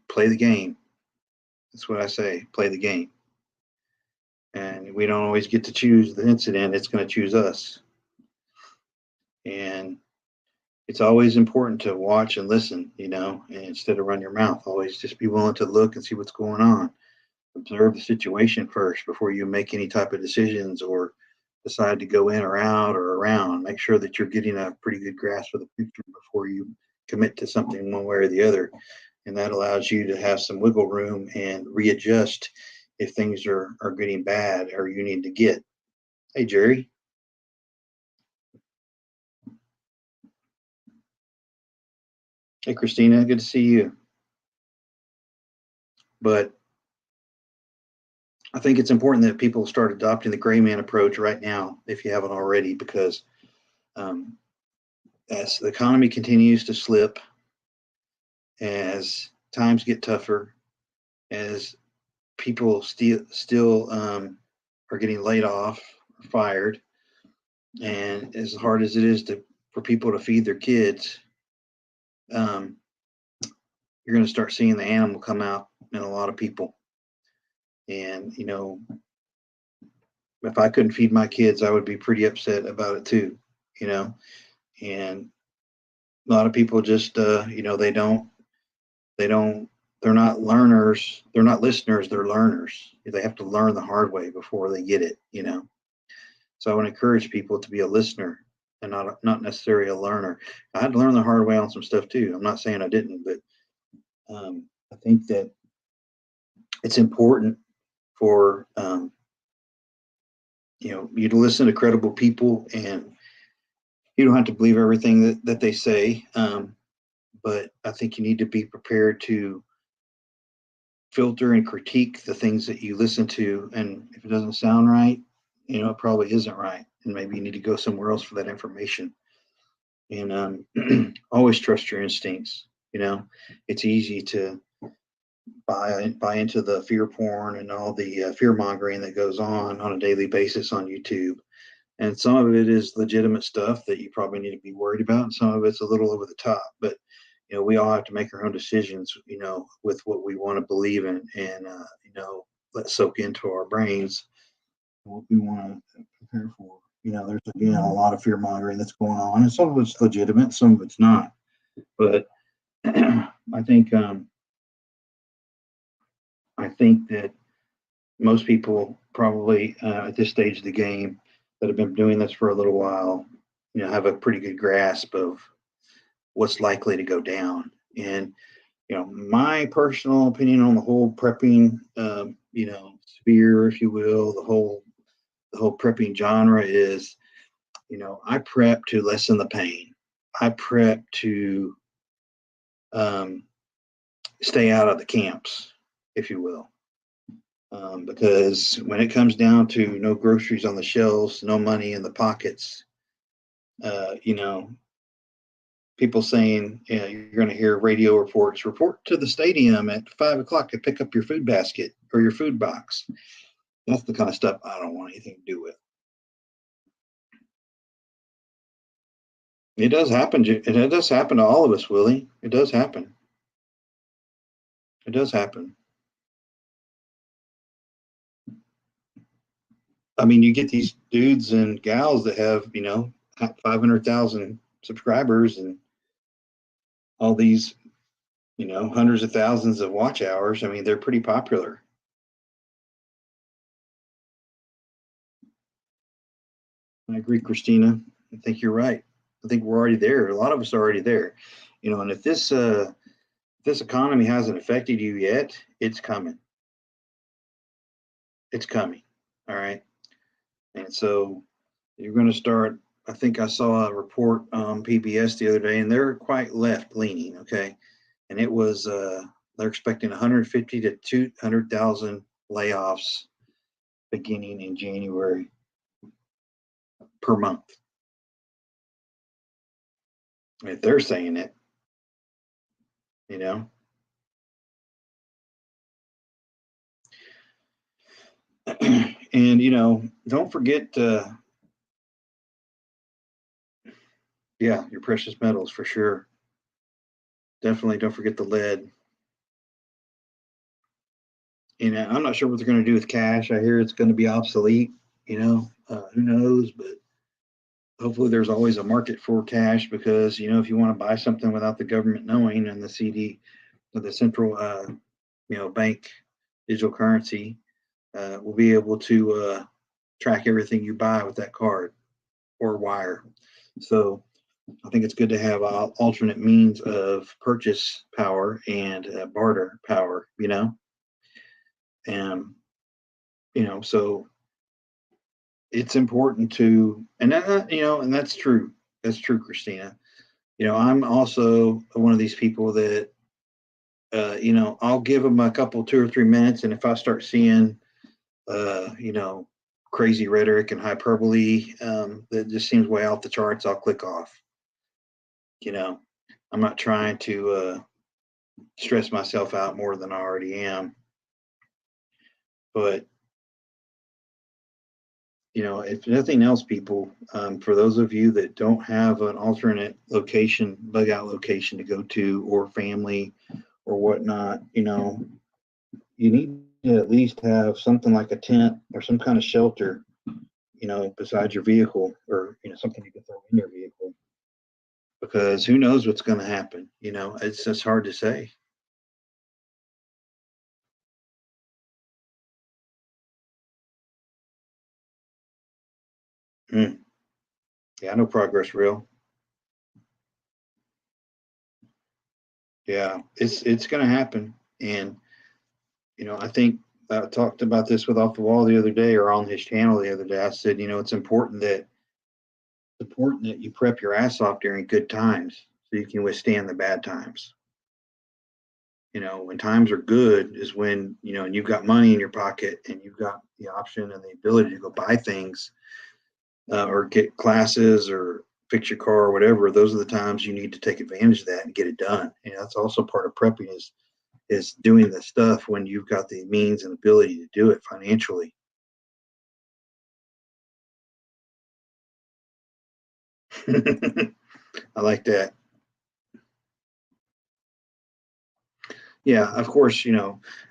play the game. That's what I say, play the game. And we don't always get to choose the incident, it's going to choose us. And it's always important to watch and listen, and instead of run your mouth, always just be willing to look and see what's going on. Observe the situation first before you make any type of decisions or decide to go in or out or around. Make sure that you're getting a pretty good grasp of the picture before you commit to something one way or the other. And that allows you to have some wiggle room and readjust if things are getting bad or you need to get. Hey, Jerry. Hey, Christina. Good to see you. But I think it's important that people start adopting the gray man approach right now, if you haven't already, because um, as the economy continues to slip, as times get tougher, as people still are getting laid off, or fired, and as hard as it is for people to feed their kids, um, you're going to start seeing the animal come out in a lot of people. And, if I couldn't feed my kids, I would be pretty upset about it too, you know. And a lot of people just, they don't, they're not learners, they're not listeners, they're learners. They have to learn the hard way before they get it. So I want to encourage people to be a listener and not necessarily a learner. I had to learn the hard way on some stuff too. I'm not saying I didn't, but I think that it's important for you to listen to credible people, and you don't have to believe everything that they say. But I think you need to be prepared to filter and critique the things that you listen to. And if it doesn't sound right, it probably isn't right. And maybe you need to go somewhere else for that information. And always trust your instincts. It's easy to buy into the fear porn and all the fear mongering that goes on a daily basis on YouTube. And some of it is legitimate stuff that you probably need to be worried about, and some of it's a little over the top. But we all have to make our own decisions, with what we want to believe in, and let soak into our brains what we want to prepare for. There's again a lot of fear mongering that's going on, and some of it's legitimate, some of it's not. But I think that most people probably at this stage of the game that have been doing this for a little while, have a pretty good grasp of what's likely to go down. And my personal opinion on the whole prepping, sphere, if you will, the whole prepping genre is, I prep to lessen the pain. I prep to stay out of the camps, if you will. Because when it comes down to no groceries on the shelves, no money in the pockets, people saying, you're going to hear radio reports, report to the stadium at 5 o'clock to pick up your food basket or your food box. That's the kind of stuff I don't want anything to do with. It does happen. It does happen to all of us, Willie. It does happen. It does happen. I mean, you get these dudes and gals that have, 500,000 subscribers and all these, hundreds of thousands of watch hours. I mean, they're pretty popular. I agree, Christina. I think you're right. I think we're already there. A lot of us are already there. And if this economy hasn't affected you yet, it's coming. It's coming. All right. And so you're going to start. I think I saw a report on PBS the other day, and they're quite left leaning. Okay. And it was, they're expecting 150 to 200,000 layoffs beginning in January per month. If they're saying it, you know. And don't forget, your precious metals for sure. Definitely don't forget the lead. I'm not sure what they're going to do with cash. I hear it's going to be obsolete. Who knows? But hopefully, there's always a market for cash because if you want to buy something without the government knowing, and the CD, or the central, bank digital currency, will be able to track everything you buy with that card or wire. So I think it's good to have alternate means of purchase power and barter power, and so it's important to, and that, and that's true. That's true, Christina. I'm also one of these people that, I'll give them a couple, 2 or 3 minutes, and if I start seeing, crazy rhetoric and hyperbole that just seems way off the charts, I'll click off. I'm not trying to stress myself out more than I already am. But if nothing else, people, for those of you that don't have an alternate location, bug out location to go to, or family or whatnot, you need to at least have something like a tent or some kind of shelter, beside your vehicle, or something you can throw in your vehicle, because who knows what's going to happen. It's just hard to say. Mm. Yeah, I know progress real. Yeah, it's going to happen. And I think I talked about this with Off the Wall the other day, or on his channel the other day. I said, it's important that you prep your ass off during good times so you can withstand the bad times. When times are good is when, and you've got money in your pocket and you've got the option and the ability to go buy things, or get classes or fix your car or whatever. Those are the times you need to take advantage of that and get it done. That's also part of prepping, is doing the stuff when you've got the means and ability to do it financially. I like that. Yeah, of course,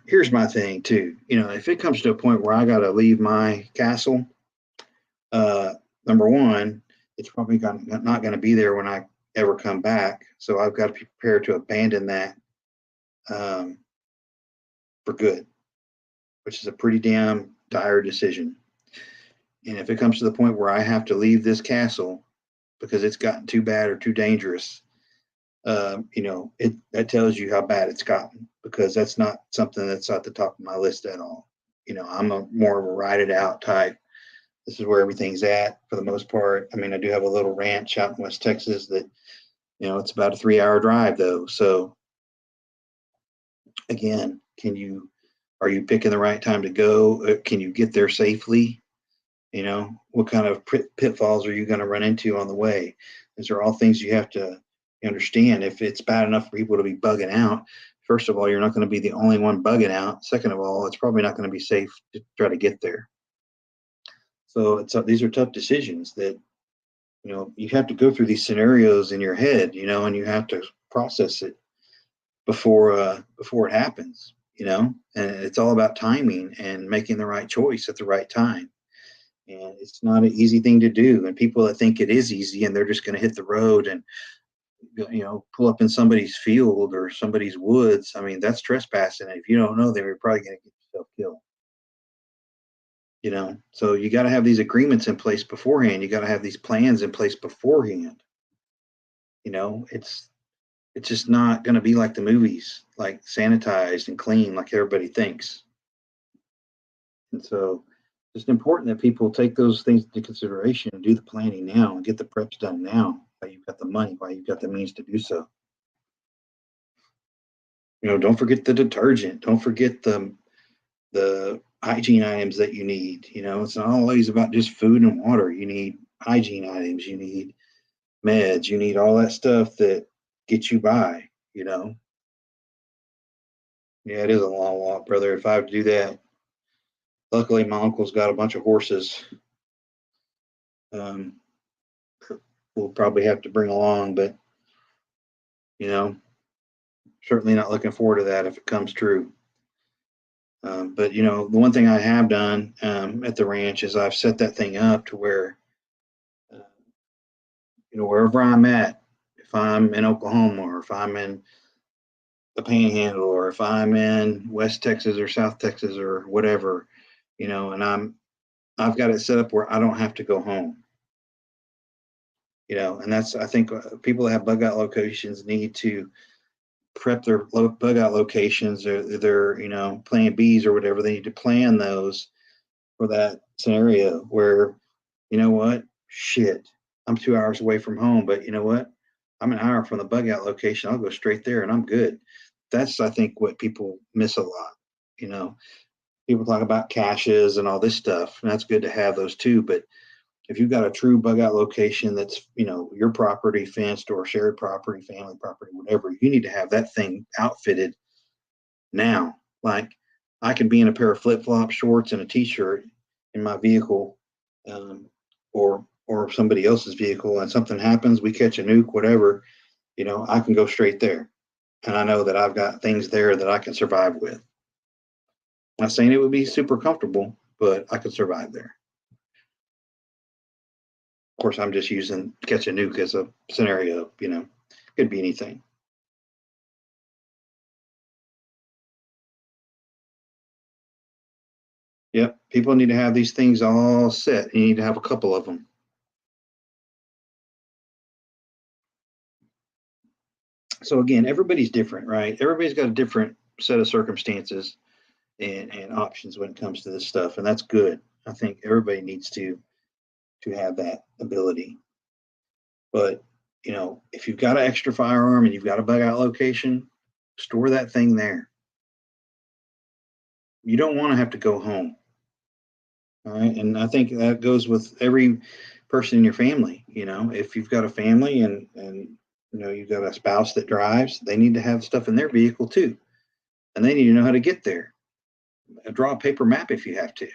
here's my thing too. If it comes to a point where I got to leave my castle, uh, number one, it's probably not going to be there when I ever come back. So I've got to be prepared to abandon that, um, for good, which is a pretty damn dire decision. And if it comes to the point where I have to leave this castle because it's gotten too bad or too dangerous, it that tells you how bad it's gotten, because that's not something that's at the top of my list at all. I'm more of a ride it out type. This is where everything's at for the most part. I mean, I do have a little ranch out in West Texas that, it's about a 3 hour drive though. So again, are you picking the right time to go? Can you get there safely? What kind of pitfalls are you going to run into on the way? These are all things you have to understand. If it's bad enough for people to be bugging out, first of all, you're not going to be the only one bugging out. Second of all, it's probably not going to be safe to try to get there. So these are tough decisions that, you have to go through these scenarios in your head, and you have to process it before it happens, and it's all about timing and making the right choice at the right time. And it's not an easy thing to do. And people that think it is easy and they're just going to hit the road and, pull up in somebody's field or somebody's woods, I mean, that's trespassing. And if you don't know, then you're probably going to get yourself killed. So you got to have these agreements in place beforehand. You got to have these plans in place beforehand. It's just not going to be like the movies, like sanitized and clean like everybody thinks. And so it's important that people take those things into consideration and do the planning now and get the preps done now while you've got the money, while you've got the means to do so. Don't forget the detergent. Don't forget the hygiene items that you need. It's not always about just food and water. You need hygiene items. You need meds. You need all that stuff that gets you by. Yeah, it is a long walk, brother. If I have to do that, luckily my uncle's got a bunch of horses. Um, we'll probably have to bring along, but you know, certainly not looking forward to that if it comes true. But the one thing I have done, at the ranch, is I've set that thing up to where, uh, wherever I'm at, if I'm in Oklahoma or if I'm in the Panhandle or if I'm in West Texas or South Texas or whatever, and I've got it set up where I don't have to go home. And that's, I think, people that have bug out locations need to prep their bug out locations, or their plan B's or whatever. They need to plan those for that scenario where, what, shit, I'm 2 hours away from home, but you know what, I'm an hour from the bug out location. I'll go straight there and I'm good. That's, I think, what people miss a lot. you know People talk about caches and all this stuff, and that's good to have those too, but if you've got a true bug out location that's, your property, fenced or shared property, family property, whatever, you need to have that thing outfitted now. Like, I can be in a pair of flip flop shorts and a t-shirt in my vehicle, or somebody else's vehicle, and something happens, we catch a nuke, whatever, I can go straight there, and I know that I've got things there that I can survive with. Not saying it would be super comfortable, but I could survive there. Of course, I'm just using catch a nuke as a scenario, could be anything. Yep. People need to have these things all set. You need to have a couple of them. So again, everybody's different, right? Everybody's got a different set of circumstances and options when it comes to this stuff, and that's good. I think everybody needs to have that ability. But if you've got an extra firearm and you've got a bug out location, store that thing there. You don't want to have to go home. All right. And I think that goes with every person in your family. If you've got a family and you've got a spouse that drives, they need to have stuff in their vehicle too. And they need to know how to get there. Draw a paper map if you have to.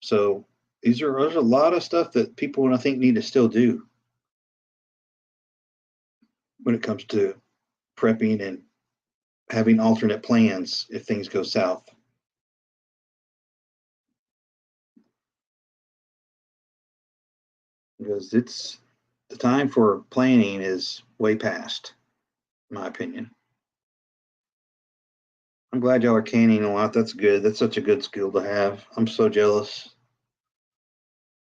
So there's a lot of stuff that people, I think, need to still do when it comes to prepping and having alternate plans if things go south. Because it's the time for planning is way past, in my opinion. I'm glad y'all are canning a lot. That's good. That's such a good skill to have. I'm so jealous.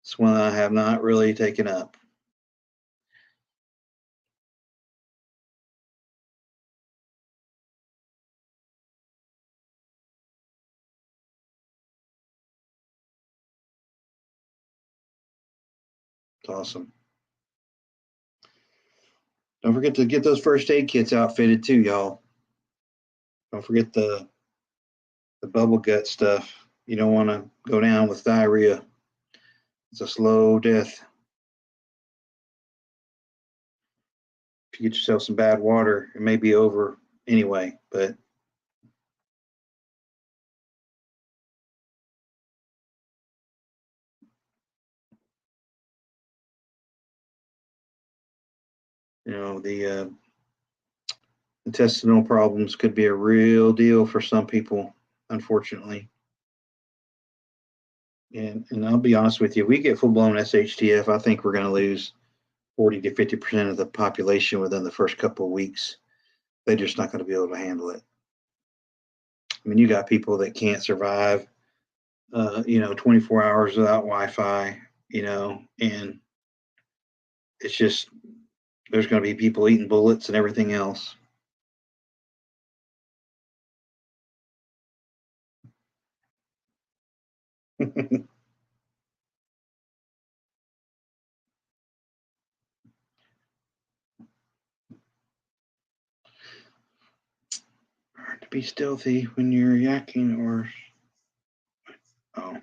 It's one I have not really taken up. It's awesome. Don't forget to get those first aid kits outfitted too, y'all. Don't forget the bubble gut stuff. You don't want to go down with diarrhea. It's a slow death. If you get yourself some bad water, it may be over anyway, but the intestinal problems could be a real deal for some people, unfortunately. And I'll be honest with you, we get full blown SHTF. I think we're going to lose 40 to 50% of the population within the first couple of weeks. They're just not going to be able to handle it. I mean, you got people that can't survive, 24 hours without Wi-Fi, and it's just there's going to be people eating bullets and everything else. Hard to be stealthy when you're yakking or oh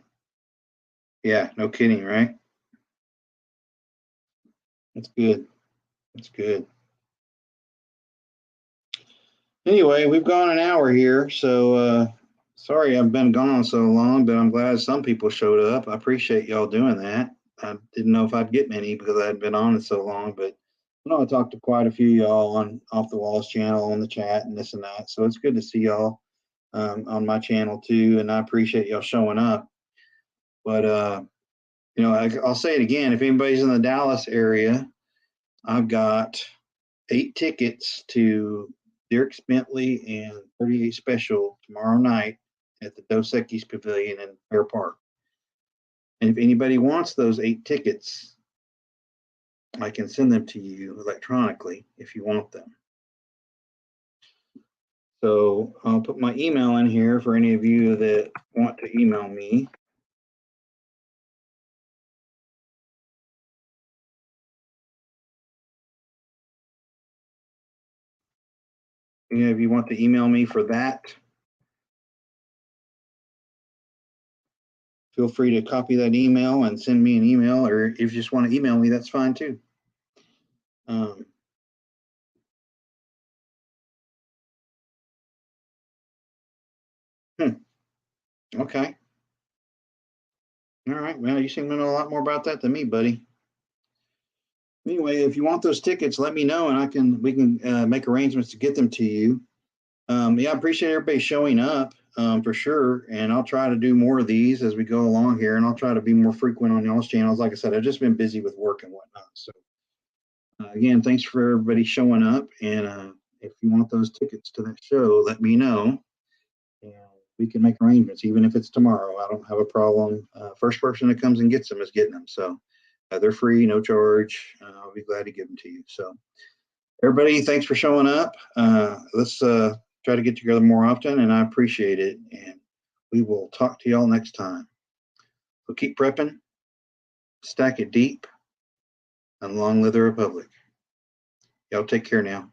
yeah, no kidding, right? That's good. That's good. Anyway, we've gone an hour here, so sorry I've been gone so long, but I'm glad some people showed up. I appreciate y'all doing that. I didn't know if I'd get many because I had been on it so long, but I know I talked to quite a few of y'all on Off the Walls channel on the chat and this and that. So it's good to see y'all on my channel too, and I appreciate y'all showing up. But I'll say it again: if anybody's in the Dallas area, I've got 8 tickets to Dierks Bentley and 38 Special tomorrow night at the Dos Equis Pavilion in Fair Park. And if anybody wants those 8 tickets, I can send them to you electronically if you want them. So I'll put my email in here for any of you that want to email me. If you want to email me for that, feel free to copy that email and send me an email, or if you just want to email me, that's fine too. Okay. All right. Well, you seem to know a lot more about that than me, buddy. Anyway, if you want those tickets, let me know, and we can make arrangements to get them to you. Yeah, I appreciate everybody showing up, for sure. And I'll try to do more of these as we go along here, and I'll try to be more frequent on y'all's channels. Like I said, I've just been busy with work and whatnot. So again, thanks for everybody showing up. And if you want those tickets to that show, let me know, and we can make arrangements, even if it's tomorrow. I don't have a problem. First person that comes and gets them is getting them. So they're free, no charge. I'll be glad to give them to you. So everybody, thanks for showing up. Let's try to get together more often, and I appreciate it. And we will talk to y'all next time. So keep prepping, stack it deep, and long live the Republic. Y'all take care now.